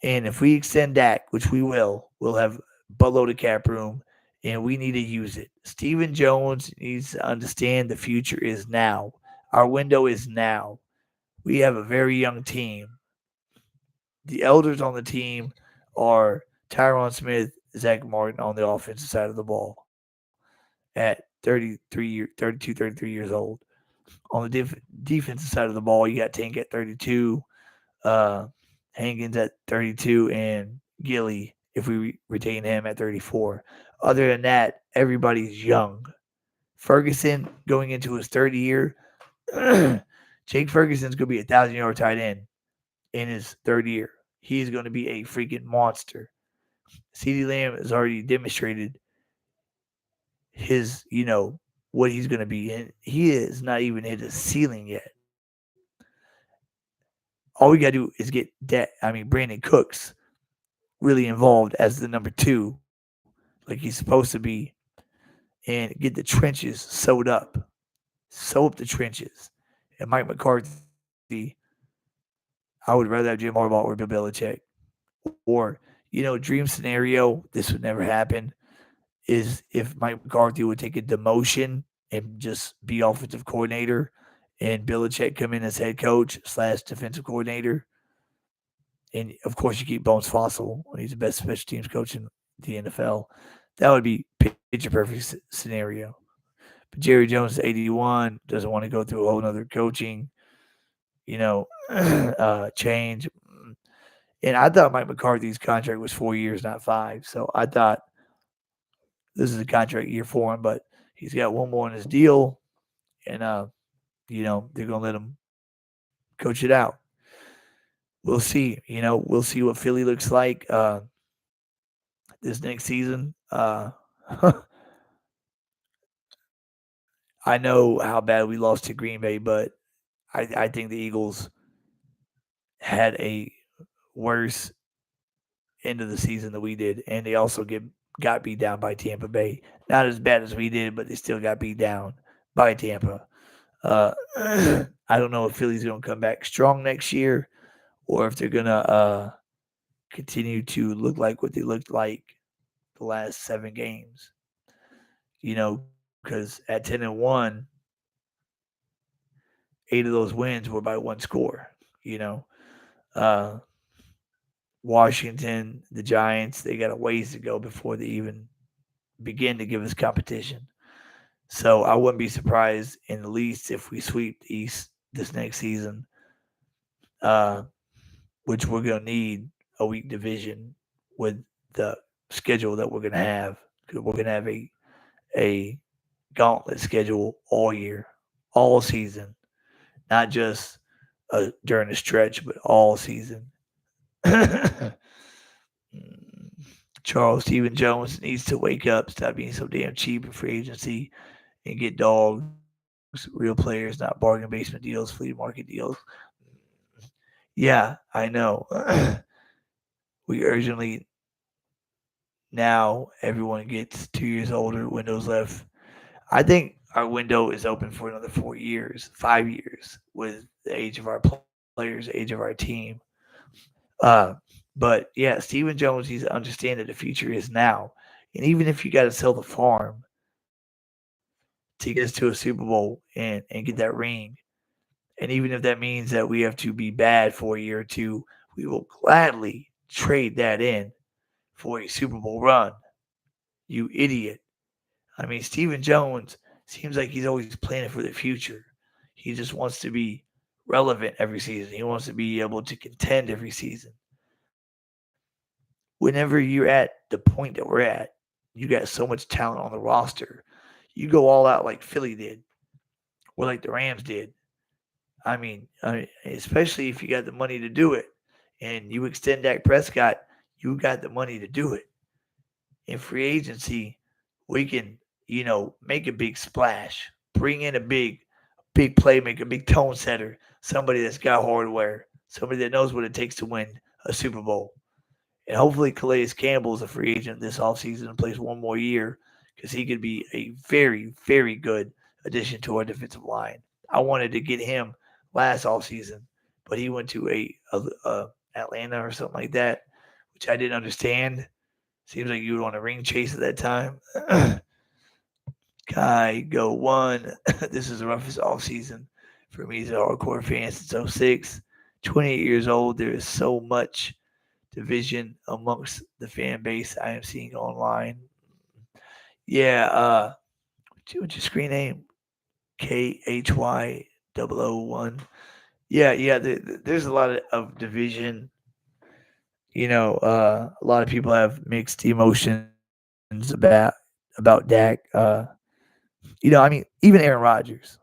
And if we extend Dak, which we will, we'll have buttload of cap room, and we need to use it. Stephen Jones needs to understand the future is now. Our window is now. We have a very young team. The elders on the team are Tyron Smith, Zach Martin on the offensive side of the ball at 32, 33 years old. On the defensive side of the ball, you got Tank at 32, uh, Hankins at 32, and Gilly, if we retain him, at 34. Other than that, everybody's young. Ferguson going into his third year. Jake Ferguson's going to be 1,000-yard tight end in his third year. He's going to be a freaking monster. CeeDee Lamb has already demonstrated his, what he's going to be. And he has not even hit his ceiling yet. All we got to do is get Brandon Cooks really involved as the number 2, like he's supposed to be, and get the trenches sewed up. Sew up the trenches. And Mike McCarthy, I would rather have Jim Harbaugh or Bill Belichick. Or, dream scenario, this would never happen, is if Mike McCarthy would take a demotion and just be offensive coordinator and Belichick come in as head coach / defensive coordinator. And of course, you keep Bones Fossil when he's the best special teams coach in the NFL. That would be picture perfect scenario. But Jerry Jones, 81, doesn't want to go through a whole nother coaching, change. And I thought Mike McCarthy's contract was 4 years, not 5. So I thought this is a contract year for him, but he's got one more in his deal, and they're gonna let him coach it out. We'll see. We'll see what Philly looks like this next season. I know how bad we lost to Green Bay, but I think the Eagles had a worse end of the season than we did, and they also got beat down by Tampa Bay. Not as bad as we did, but they still got beat down by Tampa. I don't know if Philly's going to come back strong next year, or if they're going to continue to look like what they looked like the last 7 games. Because at 10-1, 8 of those wins were by 1 score. Uh, Washington, the Giants, they got a ways to go before they even begin to give us competition. So I wouldn't be surprised in the least if we sweep the East this next season, uh, which we're going to need a weak division with the schedule that we're going to have. Because we're going to have a gauntlet schedule all year, all season, not just during the stretch, but all season. Charles Stephen Jones needs to wake up, stop being so damn cheap in free agency, and get dogs, real players, not bargain basement deals, flea market deals. Yeah, I know. We urgently now everyone gets 2 years older, windows left. I think our window is open for another 4 years, 5 years with the age of our players, age of our team. Uh, but yeah, Stephen Jones needs to understand that the future is now. And even if you got to sell the farm to get us to a Super Bowl and get that ring. And even if that means that we have to be bad for a year or two, we will gladly trade that in for a Super Bowl run. You idiot. I mean, Stephen Jones seems like he's always planning for the future. He just wants to be relevant every season. He wants to be able to contend every season. Whenever you're at the point that we're at, you got so much talent on the roster. You go all out like Philly did, or like the Rams did. Especially if you got the money to do it, and you extend Dak Prescott, you got the money to do it. In free agency, we can, make a big splash, bring in a big playmaker, big tone setter, somebody that's got hardware, somebody that knows what it takes to win a Super Bowl. And hopefully Calais Campbell is a free agent this offseason and plays one more year because he could be a very, very good addition to our defensive line. I wanted to get him last offseason, but he went to a Atlanta or something like that, which I didn't understand. Seems like you were on a ring chase at that time. Kai, go one. This is the roughest offseason for me as a hardcore fan since '06. 28 years old. There is so much division amongst the fan base I am seeing online. Yeah, what's your screen name? KHY001. Yeah. There's a lot of division. A lot of people have mixed emotions about Dak. Even Aaron Rodgers,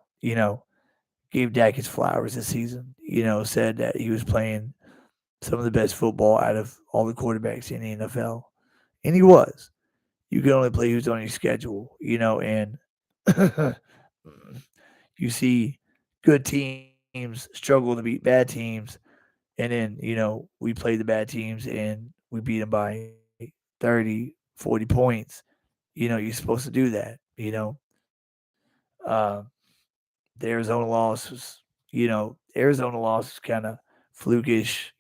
gave Dak his flowers this season. Said that he was playing some of the best football out of all the quarterbacks in the NFL. And he was. You can only play who's on your schedule, and you see good teams struggle to beat bad teams. And then, we play the bad teams and we beat them by 30, 40 points. You're supposed to do that, Uh, the Arizona loss was kind of flukish.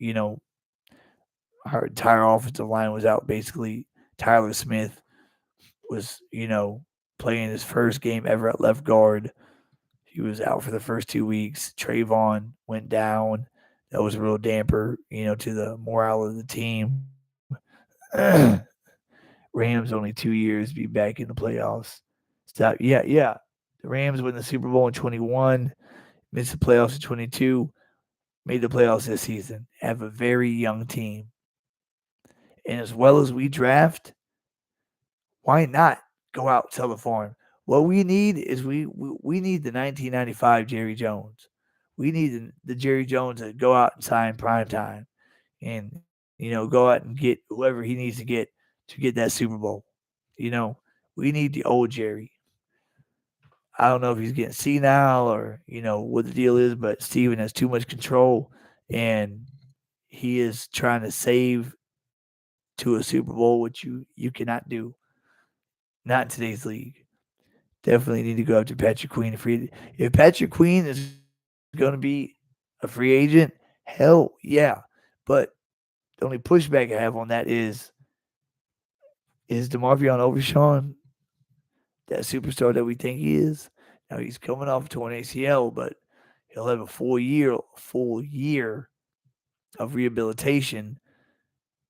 Our entire offensive line was out basically. Tyler Smith was, playing his first game ever at left guard. He was out for the first 2 weeks. Trayvon went down. That was a real damper, to the morale of the team. Rams only 2 years be back in the playoffs. Stop. Yeah. The Rams win the Super Bowl in 21, missed the playoffs in 22, made the playoffs this season. Have a very young team. And as well as we draft, why not go out sell the farm? What we need is we need the 1995 Jerry Jones. We need the Jerry Jones that go out and sign prime time, and go out and get whoever he needs to get that Super Bowl. You know, we need the old Jerry. I don't know if he's getting senile or what the deal is, but Steven has too much control, and he is trying to save to a Super Bowl, which you cannot do. Not in today's league. Definitely need to go after Patrick Queen. If Patrick Queen is going to be a free agent, hell yeah. But the only pushback I have on that is DeMarvion Overshawn that superstar that we think he is. Now he's coming off torn ACL, but he'll have a full year of rehabilitation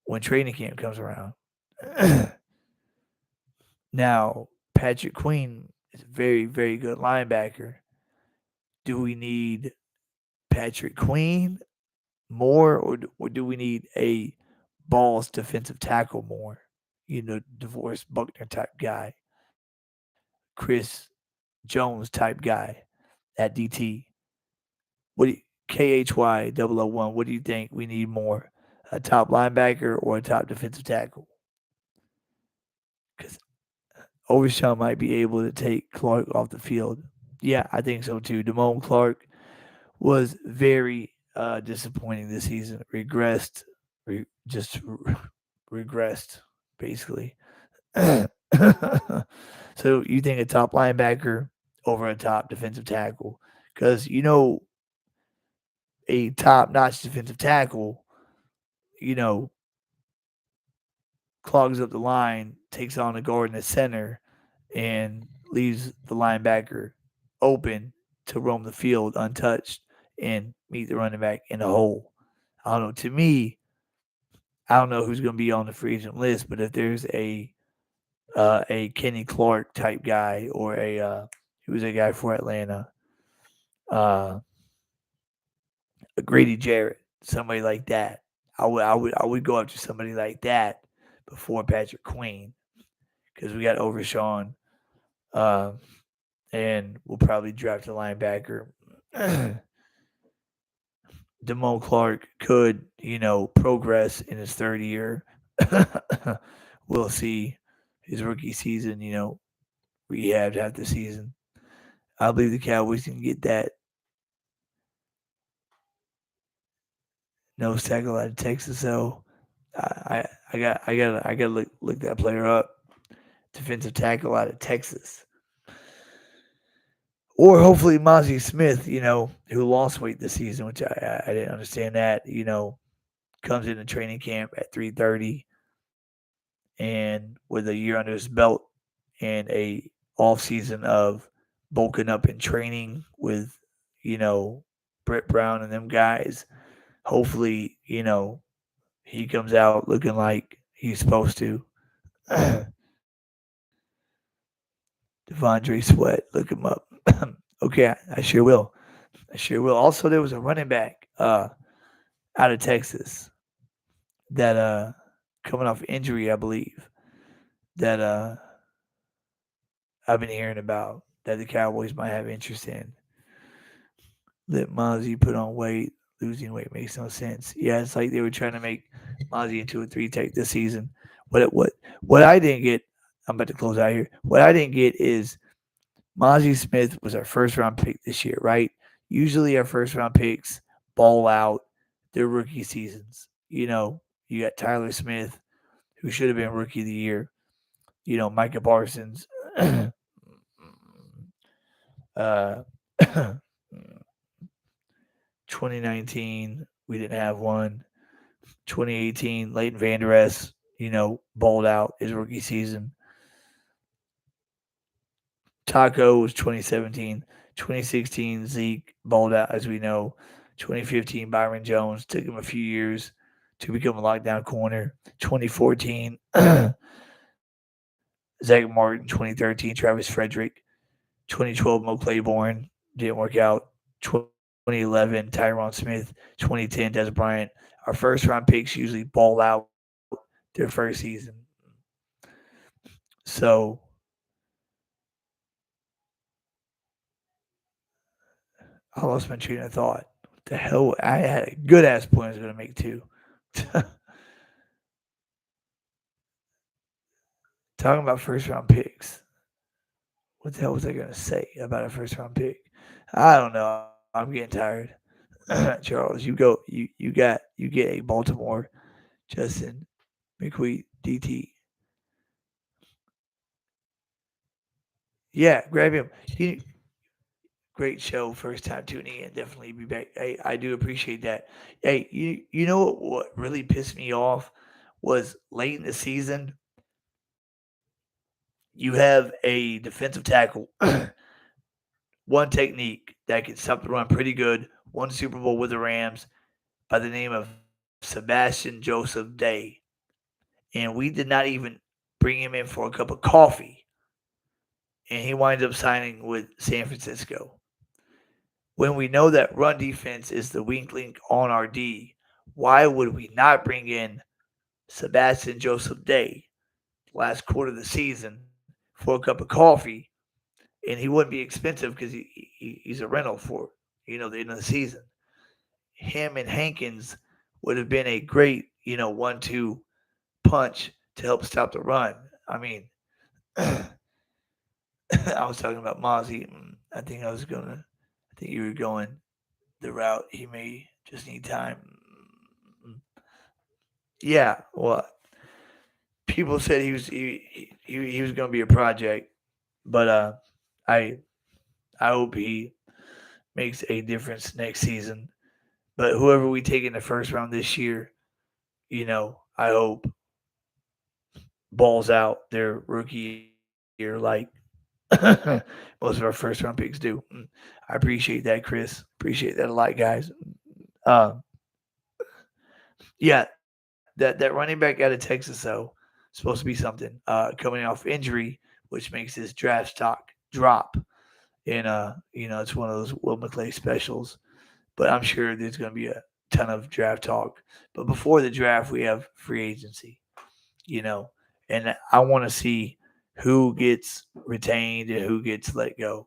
when training camp comes around. Now, Patrick Queen is a very, very good linebacker. Do we need Patrick Queen more, or do we need a balls defensive tackle more? DeForest Buckner type guy, Chris Jones type guy at DT. What do you, KHY001? What do you think we need more? A top linebacker or a top defensive tackle? Because Overshawn might be able to take Clark off the field. Yeah, I think so too. Damone Clark was very disappointing this season. Regressed, basically. So you think a top linebacker over a top defensive tackle? Because a top-notch defensive tackle, you know, clogs up the line, takes on a guard in the center, and leaves the linebacker open to roam the field untouched and meet the running back in the hole. I don't know. To me, I don't know who's going to be on the free agent list, but if there's a Kenny Clark type guy or who's a guy for Atlanta, uh, a Grady Jarrett, somebody like that, I would go after somebody like that before Patrick Queen because we got Overshawn, uh, and we'll probably draft a linebacker. Damone Clark could, progress in his third year. We'll see. His rookie season, rehabbed half the season. I believe the Cowboys can get that nose tackle out of Texas. So I got to look that player up. Defensive tackle out of Texas, or hopefully Mozzie Smith, who lost weight this season, which I didn't understand that. Comes into training camp at 3:30 and with a year under his belt and a off season of bulking up in training with, you know, Brett Brown and them guys. Hopefully, he comes out looking like he's supposed to. Devondre Sweat, look him up. Okay, I sure will. I sure will. Also, there was a running back out of Texas that coming off injury, I believe, that I've been hearing about that the Cowboys might have interest in. Let Mozzie put on weight. Losing weight makes no sense. Yeah, it's like they were trying to make Mozzie into a three tech this season. What I didn't get, I'm about to close out here. What I didn't get is Mozzie Smith was our first round pick this year, right? Usually our first round picks ball out their rookie seasons. You got Tyler Smith, who should have been rookie of the year. Micah Parsons. uh, 2019, we didn't have one. 2018, Leighton Vander Esch, balled out his rookie season. Taco was 2017. 2016, Zeke balled out, as we know. 2015, Byron Jones took him a few years to become a lockdown corner. 2014, Zach Martin. 2013, Travis Frederick. 2012, Mo Claiborne didn't work out. 2011, Tyron Smith. 2010, Des Bryant. Our first round picks usually ball out their first season. So I lost my train of thought. What the hell? I had a good ass point I was going to make too. Talking about first round picks. What the hell was I going to say about a first round pick? I don't know. I'm getting tired. Charles, you get a Baltimore Justin McQueen DT. Yeah, grab him. Great show. First time tuning in. Definitely be back. Hey, I do appreciate that. Hey, you know what really pissed me off was late in the season. You have a defensive tackle, one technique that can stop the run pretty good. One Super Bowl with the Rams by the name of Sebastian Joseph Day, and we did not even bring him in for a cup of coffee, and he winds up signing with San Francisco. When we know that run defense is the weak link on our D, why would we not bring in Sebastian Joseph Day last quarter of the season for a cup of coffee? And he wouldn't be expensive because he's a rental for the end of the season. Him and Hankins would have been a great 1-2 punch to help stop the run. I mean, I was talking about Mozzie. I think you were going the route he may just need time. Yeah, well, people said he was going to be a project, but I I hope he makes a difference next season. But whoever we take in the first round this year, I hope balls out their rookie year like Most of our first round picks do. I appreciate that, Chris. Appreciate that a lot, guys. Um, yeah, that running back out of Texas though supposed to be something. Coming off injury, which makes his draft stock drop. And it's one of those Will McClay specials. But I'm sure there's going to be a ton of draft talk. But before the draft, we have free agency. You know, and I want to see who gets retained and who gets let go,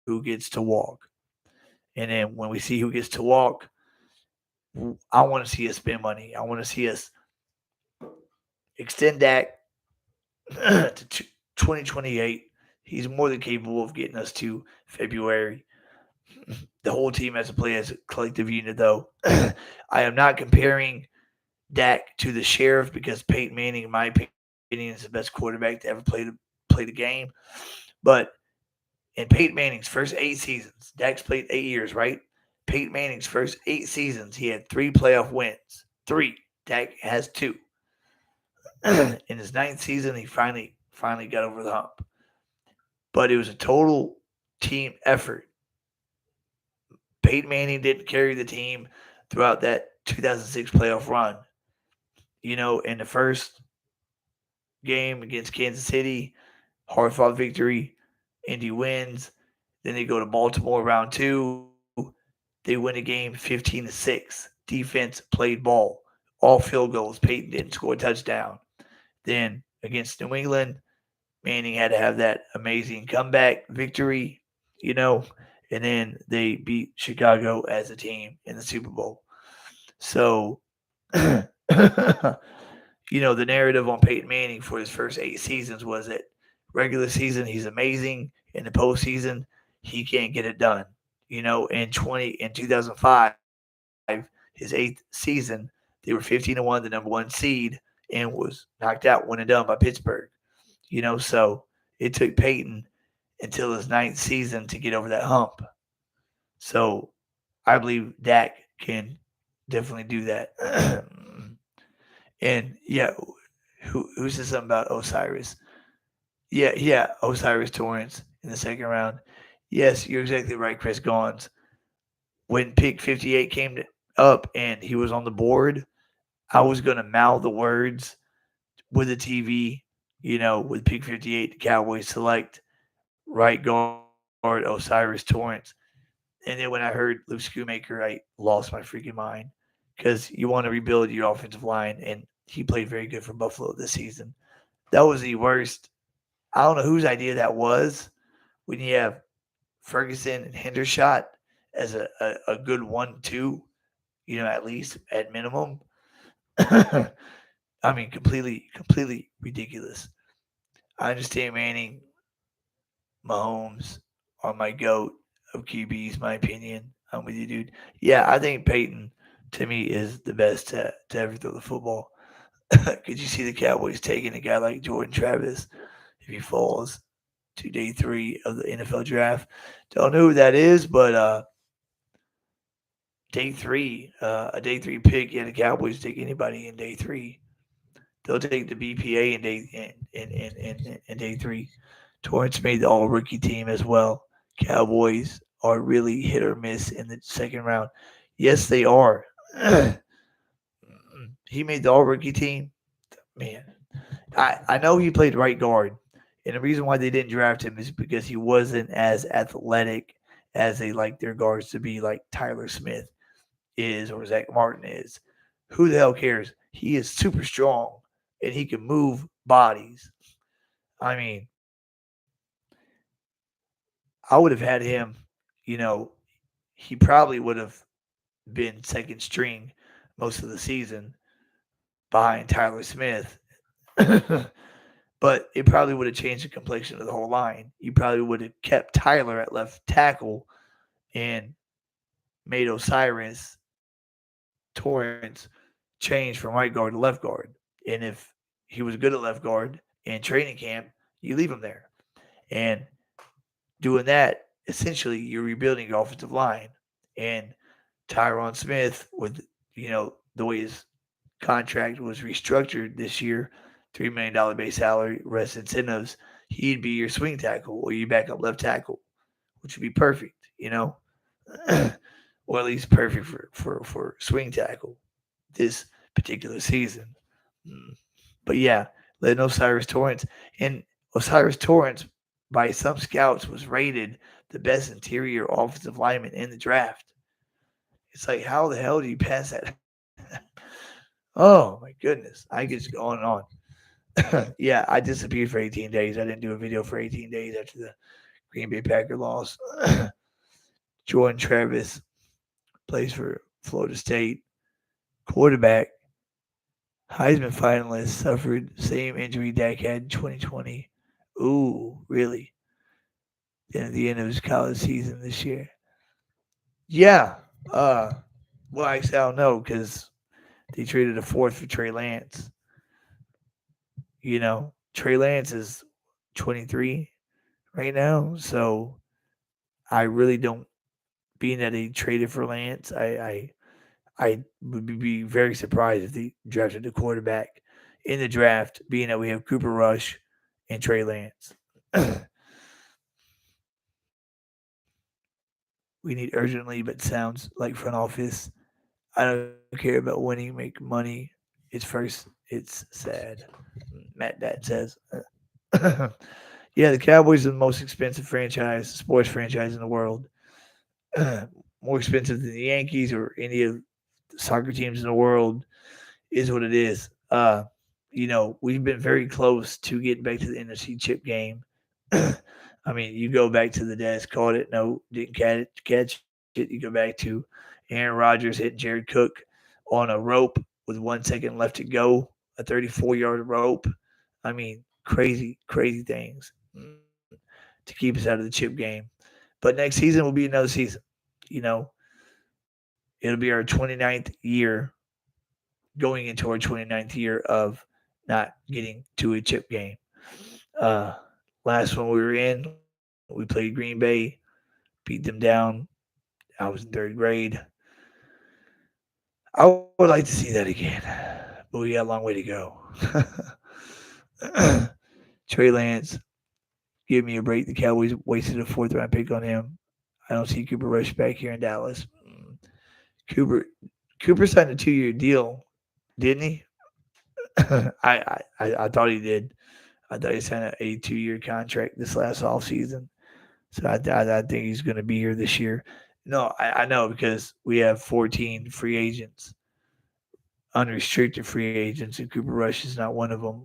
who gets to walk. And then when we see who gets to walk, I want to see us spend money. I want to see us extend Dak to 2028. He's more than capable of getting us to February. The whole team has to play as a collective unit, though. I am not comparing Dak to the Sheriff because Peyton Manning, in my opinion, is the best quarterback to ever play the game. But in Peyton Manning's first 8 seasons, Dak's played 8 years, right? Peyton Manning's first 8 seasons, he had 3 playoff wins. Three. Dak has two. In his ninth season, he finally got over the hump. But it was a total team effort. Peyton Manning didn't carry the team throughout that 2006 playoff run. In the first game against Kansas City, hard fought victory. Indy wins. Then they go to Baltimore round two. They win a game 15-6. Defense played ball. All field goals. Peyton didn't score a touchdown. Then against New England, Manning had to have that amazing comeback victory, you know, and then they beat Chicago as a team in the Super Bowl. So, the narrative on Peyton Manning for his first 8 seasons was that regular season he's amazing, in the postseason he can't get it done. In 2005, his eighth season, they were 15-1, the number one seed, and was knocked out one and done by Pittsburgh. So it took Peyton until his ninth season to get over that hump. So I believe Dak can definitely do that. And yeah, who said something about Osiris? Yeah, Osiris Torrance in the second round. Yes, you're exactly right, Chris Gons. When pick 58 came up and he was on the board, I was gonna mouth the words with the TV, with pick 58, the Cowboys select right guard Osiris Torrance. And then when I heard Luke Schoonmaker, I lost my freaking mind because you want to rebuild your offensive line, and he played very good for Buffalo this season. That was the worst. I don't know whose idea that was when you have Ferguson and Hendershot as a good 1-2, at least at minimum. I mean, completely ridiculous. I understand Manning, Mahomes are my goat of QBs, my opinion. I'm with you, dude. Yeah, I think Peyton to me is the best to ever throw the football. Could you see the Cowboys taking a guy like Jordan Travis if he falls to day 3 of the NFL draft? Don't know who that is, but a day three pick. Yeah, the Cowboys take anybody in day 3. They'll take the BPA in day 3. Torrance made the All Rookie team as well. Cowboys are really hit or miss in the second round. Yes, they are. He made the All Rookie team. Man, I know he played right guard, and the reason why they didn't draft him is because he wasn't as athletic as they like their guards to be, like Tyler Smith is or Zach Martin is. Who the hell cares? He is super strong and he can move bodies. I mean, I would have had him, you know, he probably would have been second string most of the season behind Tyler Smith. But it probably would have changed the complexion of the whole line. You probably would have kept Tyler at left tackle and made Osiris Torrance change from right guard to left guard. And if he was good at left guard in training camp, you leave him there. And doing that, essentially, you're rebuilding your offensive line. And Tyron Smith, with the way his contract was restructured this year, $3 million base salary, rest incentives, he'd be your swing tackle or your backup left tackle, which would be perfect, or at least perfect for swing tackle this particular season. Mm. But yeah, letting Osiris Torrance and Osiris Torrance by some scouts was rated the best interior offensive lineman in the draft. It's like, how the hell do you pass that? Oh my goodness, I could just go on and on. Yeah, I disappeared for 18 days. I didn't do a video for 18 days after the Green Bay Packer loss. Jordan Travis plays for Florida State. Quarterback, Heisman finalist, suffered same injury Dak had in 2020. Ooh, really? Then at the end of his college season this year. Yeah. Uh, well, actually, I don't know because they traded a fourth for Trey Lance. Trey Lance is 23 right now, so I really don't. Being that they traded for Lance, I would be very surprised if they drafted a quarterback in the draft, being that we have Cooper Rush and Trey Lance. We need urgently, but sounds like front office. I don't care about winning, make money. It's first. It's sad. Matt Dad says. Yeah, the Cowboys are the most expensive sports franchise in the world. More expensive than the Yankees or any of the soccer teams in the world is what it is. We've been very close to getting back to the NFC chip game. I mean, you go back to the desk, caught it, no, didn't catch it. You go back to Aaron Rodgers hitting Jared Cook on a rope with 1 second left to go, a 34-yard rope. I mean, crazy, crazy things to keep us out of the chip game. But next season will be another season. You know, it'll be our 29th year going into our 29th year of not getting to a chip game. Uh, Last one we were in, we played Green Bay, beat them down. I was in third grade. I would like to see that again, but we got a long way to go. Trey Lance, give me a break. The Cowboys wasted a fourth round pick on him. I don't see Cooper Rush back here in Dallas. Cooper Cooper signed a 2-year deal, didn't he? I thought he did. I thought he signed a 2-year contract this last offseason. So I think he's going to be here this year. No, I know because we have 14 free agents, unrestricted free agents, and Cooper Rush is not one of them.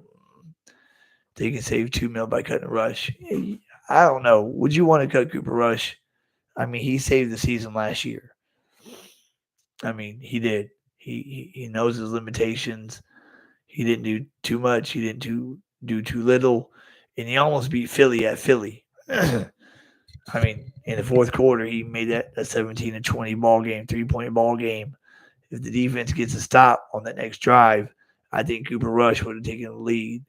They can save $2 million by cutting Rush. I don't know. Would you want to cut Cooper Rush? I mean, he saved the season last year. I mean, he did. He knows his limitations. He didn't do too much. He didn't do too little, and he almost beat Philly at Philly. I mean, in the fourth quarter, he made that a 17-20 ball game, 3-point ball game. If the defense gets a stop on that next drive, I think Cooper Rush would have taken the lead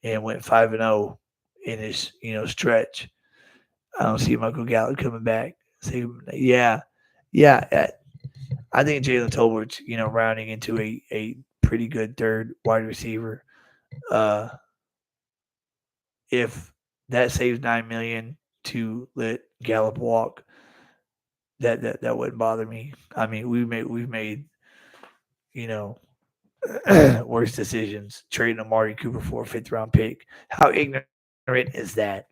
and went 5-0 in his stretch. I don't see Michael Gallup coming back. Yeah, yeah. I think Jalen Tolbert's rounding into a pretty good third wide receiver. Uh, if that saves $9 million to let Gallup walk, that wouldn't bother me. I mean, we've made you know worse decisions trading Amari Cooper for a fifth round pick. How ignorant is that?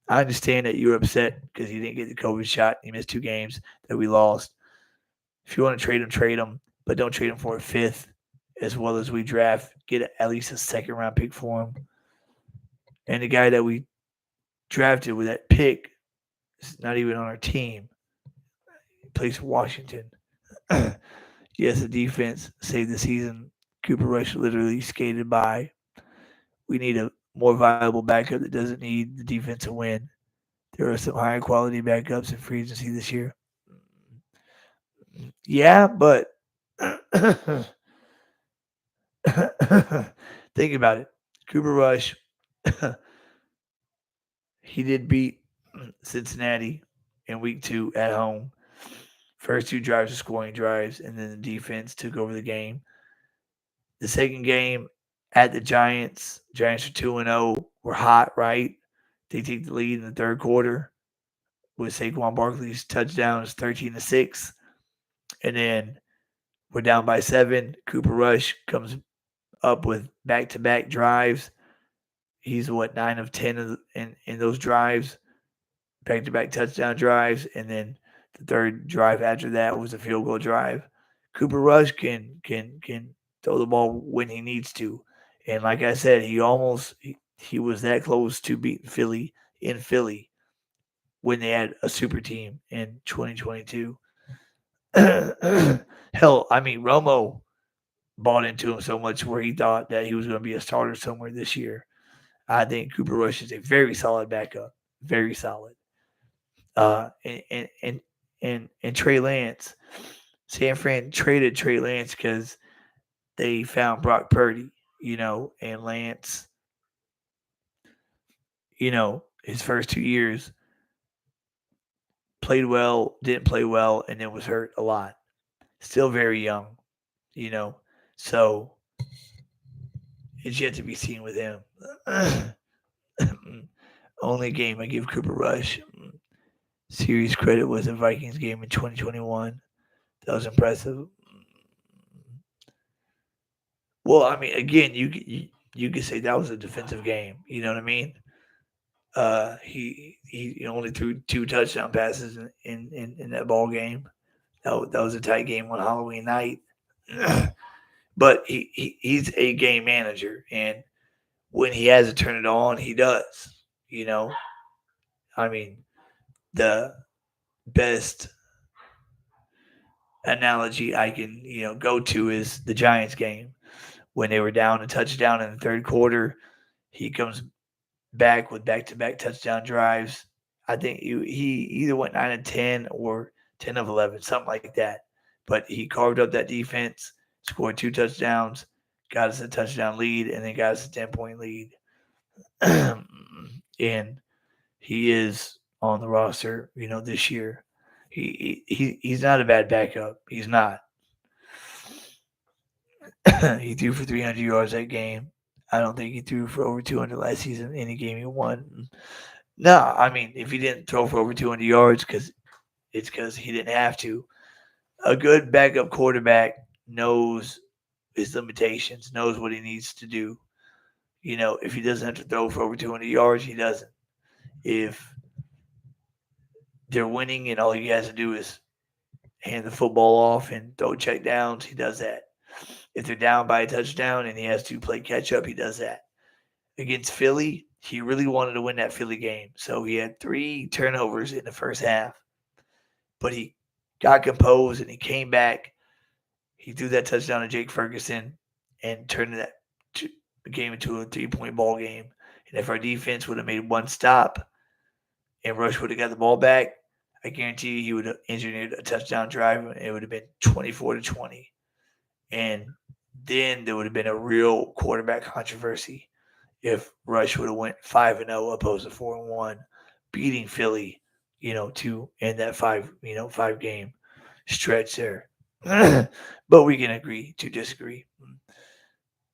I understand that you were upset because you didn't get the COVID shot. You missed 2 games that we lost. If you want to trade him, but don't trade him for a fifth, as well as we draft, get at least a second round pick for him. And the guy that we drafted with that pick is not even on our team. He plays for Washington. Yes, the defense saved the season. Cooper Rush literally skated by. We need a more viable backup that doesn't need the defense to win. There are some higher quality backups in free agency this year. Yeah, but think about it. Cooper Rush, he did beat Cincinnati in week 2 at home. First 2 drives were scoring drives, and then the defense took over the game. The second game at the Giants, Giants are 2-0. were hot, right? They take the lead in the third quarter with Saquon Barkley's touchdown is 13-6. And then we're down by 7. Cooper Rush comes up with back-to-back drives. He's 9 of 10 in those drives, back-to-back touchdown drives, and then the third drive after that was a field goal drive. Cooper Rush can throw the ball when he needs to, and like I said, he was that close to beating Philly in Philly when they had a super team in 2022. Hell, I mean Romo bought into him so much where he thought that he was going to be a starter somewhere this year. I think Cooper Rush is a very solid backup, very solid. And Trey Lance, San Fran traded Trey Lance because they found Brock Purdy, and Lance, his first 2 years played well, didn't play well, and then was hurt a lot. Still very young, you know. So it's yet to be seen with him. Only game I give Cooper Rush series credit was the Vikings game in 2021. That was impressive. Well, I mean, again, you could say that was a defensive game. You know what I mean? He only threw 2 touchdown passes in that ball game. That was a tight game on Halloween night. But he's a game manager, and when he has to turn it on, he does. You know, I mean, the best analogy I can go to is the Giants game when they were down a touchdown in the third quarter. He comes back with back-to-back touchdown drives. I think he either went 9 of 10 or 10 of 11, something like that. But he carved up that defense, scored 2 touchdowns, got us a touchdown lead, and then got us a 10-point lead. And he is on the roster, this year. He's not a bad backup. He's not. He threw for 300 yards that game. I don't think he threw for over 200 last season. Any game he won. No, I mean, if he didn't throw for over 200 yards, it's because he didn't have to. A good backup quarterback knows his limitations, knows what he needs to do. If he doesn't have to throw for over 200 yards, he doesn't. If they're winning and all he has to do is hand the football off and throw check downs, he does that. If they're down by a touchdown and he has to play catch up, he does that. Against Philly, he really wanted to win that Philly game. So he had 3 turnovers in the first half. But he got composed and he came back. He threw that touchdown to Jake Ferguson and turned that game into a 3-point ball game. And if our defense would have made one stop and Rush would have got the ball back, I guarantee you he would have engineered a touchdown drive and it would have been 24-20. And then there would have been a real quarterback controversy if Rush would have went 5-0 opposed to 4-1, beating Philly, to end that 5-game stretch there. But we can agree to disagree.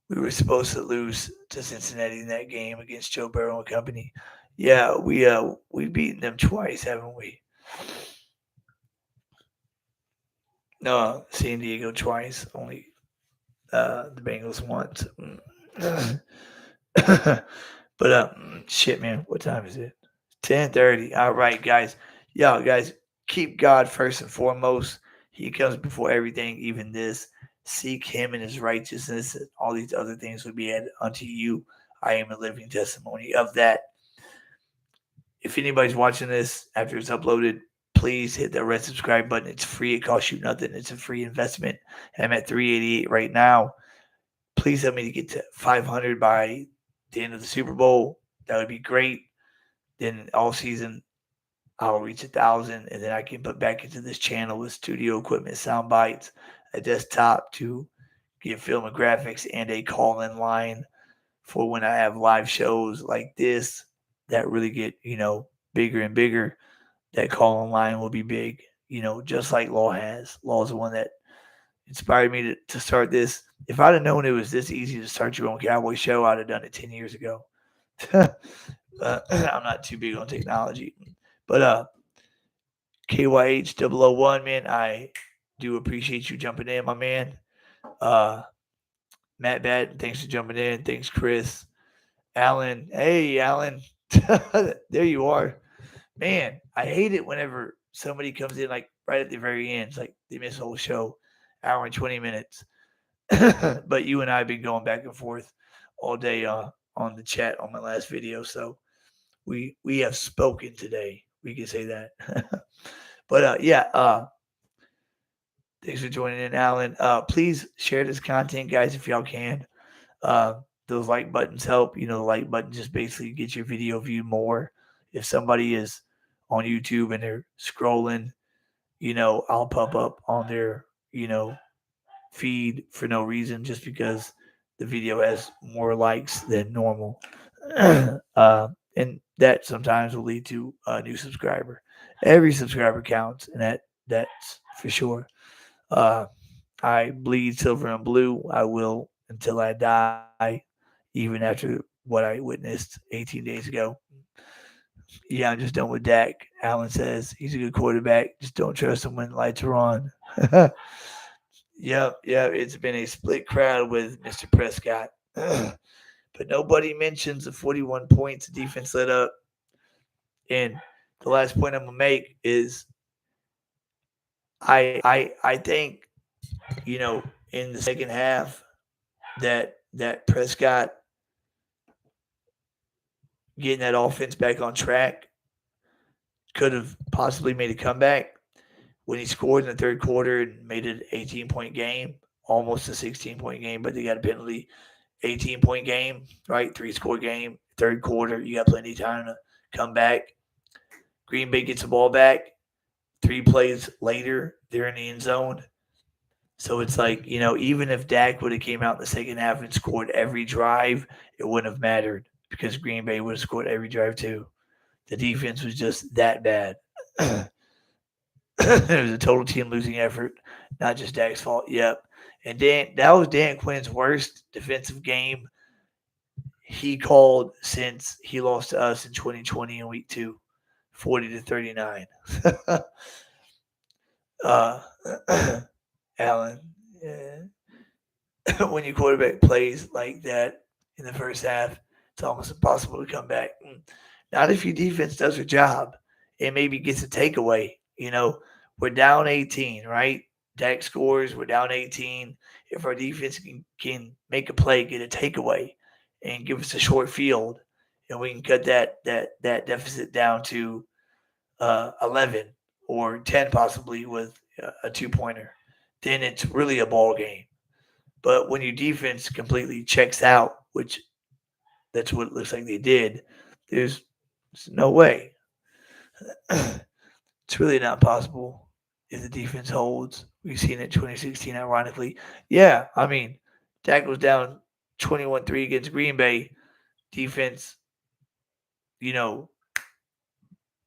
We were supposed to lose to Cincinnati in that game against Joe Burrow and company. Yeah, we've beaten them twice, haven't we? No, San Diego twice, only the Bengals once. But shit, man, what time is it? 10:30. All right, guys. Y'all, guys, keep God first and foremost. He comes before everything, even this. Seek him and his righteousness, and all these other things will be added unto you. I am a living testimony of that. If anybody's watching this after it's uploaded, please hit that red subscribe button. It's free. It costs you nothing. It's a free investment. And I'm at 388 right now. Please help me to get to 500 by the end of the Super Bowl. That would be great. Then all season, I'll reach 1,000, and then I can put back into this channel with studio equipment, sound bites, a desktop to get film and graphics, and a call-in line for when I have live shows like this that really get, bigger and bigger. That call-in line will be big, just like Law has. Law is the one that inspired me to start this. If I'd have known it was this easy to start your own Cowboy show, I'd have done it 10 years ago. I'm not too big on technology. But KYH 001, man, I do appreciate you jumping in, my man. Uh, Matt Batten, thanks for jumping in. Thanks, Chris. Alan, hey, Alan. There you are. Man, I hate it whenever somebody comes in like right at the very end. It's like they miss a whole show, hour and 20 minutes. But you and I have been going back and forth all day on the chat on my last video. So we have spoken today. We can say that. But yeah, thanks for joining in, Alan. Please share this content, guys, if y'all can. Uh, those like buttons help. You know, the like button just basically gets your video viewed more. If somebody is on YouTube and they're scrolling, I'll pop up on their, feed for no reason just because the video has more likes than normal. And that sometimes will lead to a new subscriber. Every subscriber counts, and that's for sure. Uh, I bleed silver and blue. I will until I die, even after what I witnessed 18 days ago. Yeah, I'm just done with Dak. Allen says he's a good quarterback. Just don't trust him when the lights are on. Yep. It's been a split crowd with Mr. Prescott. But nobody mentions the 41 points the defense let up. And the last point I'm gonna make is I think, in the second half that Prescott getting that offense back on track could have possibly made a comeback when he scored in the third quarter and made it an 18-point game, almost a 16-point game, but they got a penalty. 18-point game, right? Three-score game, third quarter. You got plenty of time to come back. Green Bay gets the ball back. 3 plays later, they're in the end zone. So it's like, even if Dak would have came out in the second half and scored every drive, it wouldn't have mattered because Green Bay would have scored every drive too. The defense was just that bad. It was a total team losing effort, not just Dak's fault. Yep. And that was Dan Quinn's worst defensive game he called since he lost to us in 2020 in week 2, 40-39. uh, Allen, yeah. When your quarterback plays like that in the first half, it's almost impossible to come back. Not if your defense does their job and maybe gets a takeaway. We're down 18, right? Dak scores, we're down 18. If our defense can make a play, get a takeaway, and give us a short field, and we can cut that deficit down to 11 or 10 possibly with a 2-pointer, then it's really a ball game. But when your defense completely checks out, which that's what it looks like they did, there's no way. It's really not possible if the defense holds. We've seen it 2016, ironically. Yeah, I mean, Dak was down 21-3 against Green Bay. Defense, you know,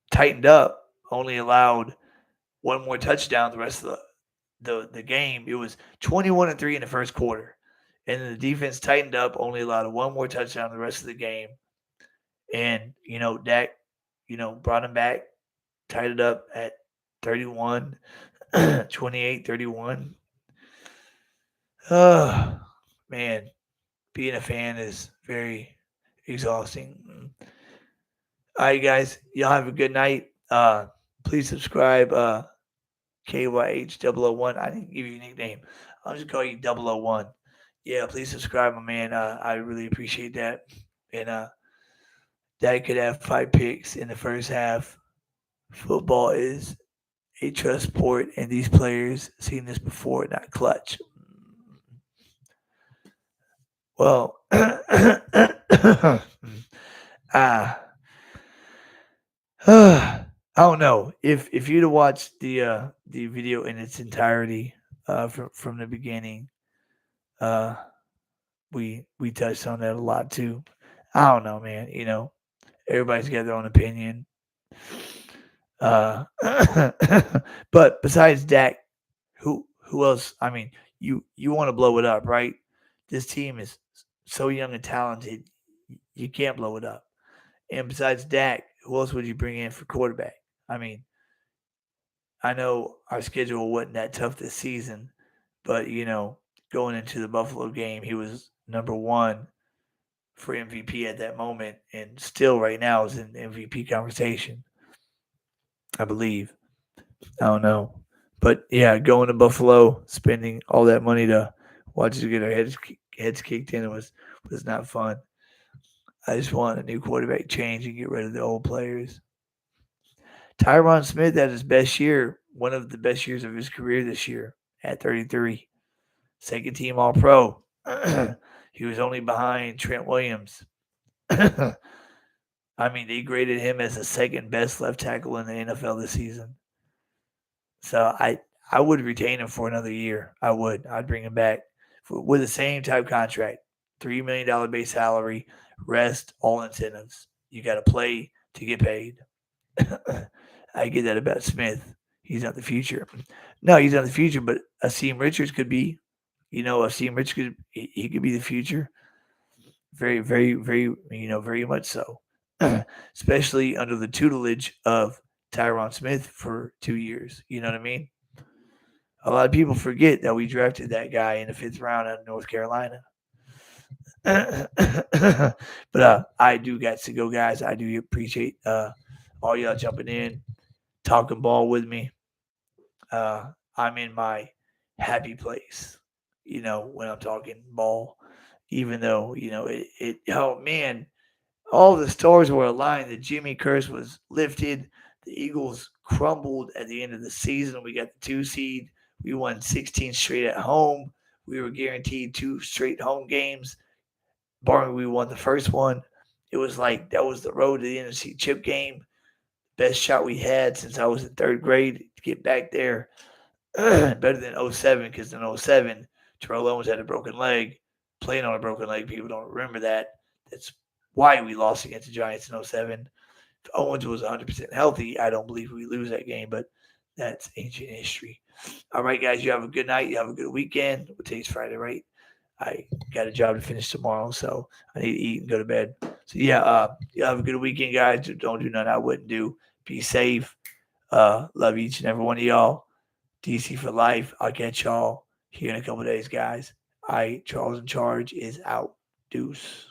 tightened up, only allowed one more touchdown the rest of the game. It was 21-3 in the first quarter. And then the defense tightened up, only allowed one more touchdown the rest of the game. And, Dak, brought him back, tied it up at 31, 28-31. Oh, man, being a fan is very exhausting. All right, guys, y'all have a good night. Please subscribe. KYH001. I didn't give you a nickname. I'll just call you 001. Yeah, please subscribe, my man. I really appreciate that. And Dad could have 5 picks in the first half. Football is a trust sport, and these players seen this before, not clutch. Well, I don't know if you'd have watched the video in its entirety from the beginning. Uh, we touched on that a lot too. I don't know, man. Everybody's got their own opinion. Uh, but besides Dak, who else? I mean, you want to blow it up, right? This team is so young and talented. You can't blow it up. And besides Dak, who else would you bring in for quarterback? I mean, I know our schedule wasn't that tough this season, but going into the Buffalo game, he was number one for MVP at that moment, and still right now is in the MVP conversation, I believe. I don't know, but yeah, going to Buffalo, spending all that money to watch us get our heads kicked in was not fun. I just want a new quarterback change and get rid of the old players. Tyron Smith had his best year, one of the best years of his career this year at 33. Second team All Pro. He was only behind Trent Williams. I mean, they graded him as the second best left tackle in the NFL this season. So I would retain him for another year. I would. I'd bring him back with the same type contract, $3 million base salary, rest, all incentives. You got to play to get paid. I get that about Smith. He's not the future. No, he's not the future, but Asim Richards could be. Asim Richards he could be the future. Very, very, very, very much so. Especially under the tutelage of Tyron Smith for 2 years. You know what I mean? A lot of people forget that we drafted that guy in the fifth round out of North Carolina. But I do got to go, guys. I do appreciate all y'all jumping in, talking ball with me. I'm in my happy place, when I'm talking ball, even though, oh man, all the stars were aligned. The Jimmy curse was lifted. The Eagles crumbled at the end of the season. We got the 2 seed. We won 16 straight at home. We were guaranteed 2 straight home games. Barring we won the first one. It was like that was the road to the NFC chip game. Best shot we had since I was in third grade to get back there. Better than '07 because in '07, Terrell Owens had a broken leg. Playing on a broken leg, people don't remember that. That's why we lost against the Giants in '07. If Owens was 100% healthy, I don't believe we lose that game, but that's ancient history. All right, guys, you have a good night. You have a good weekend. Today's Friday, right? I got a job to finish tomorrow, so I need to eat and go to bed. So yeah, you have a good weekend, guys. Don't do nothing I wouldn't do. Be safe. Love each and every one of y'all. DC for life. I'll catch y'all here in a couple days, guys. Charles in Charge is out. Deuce.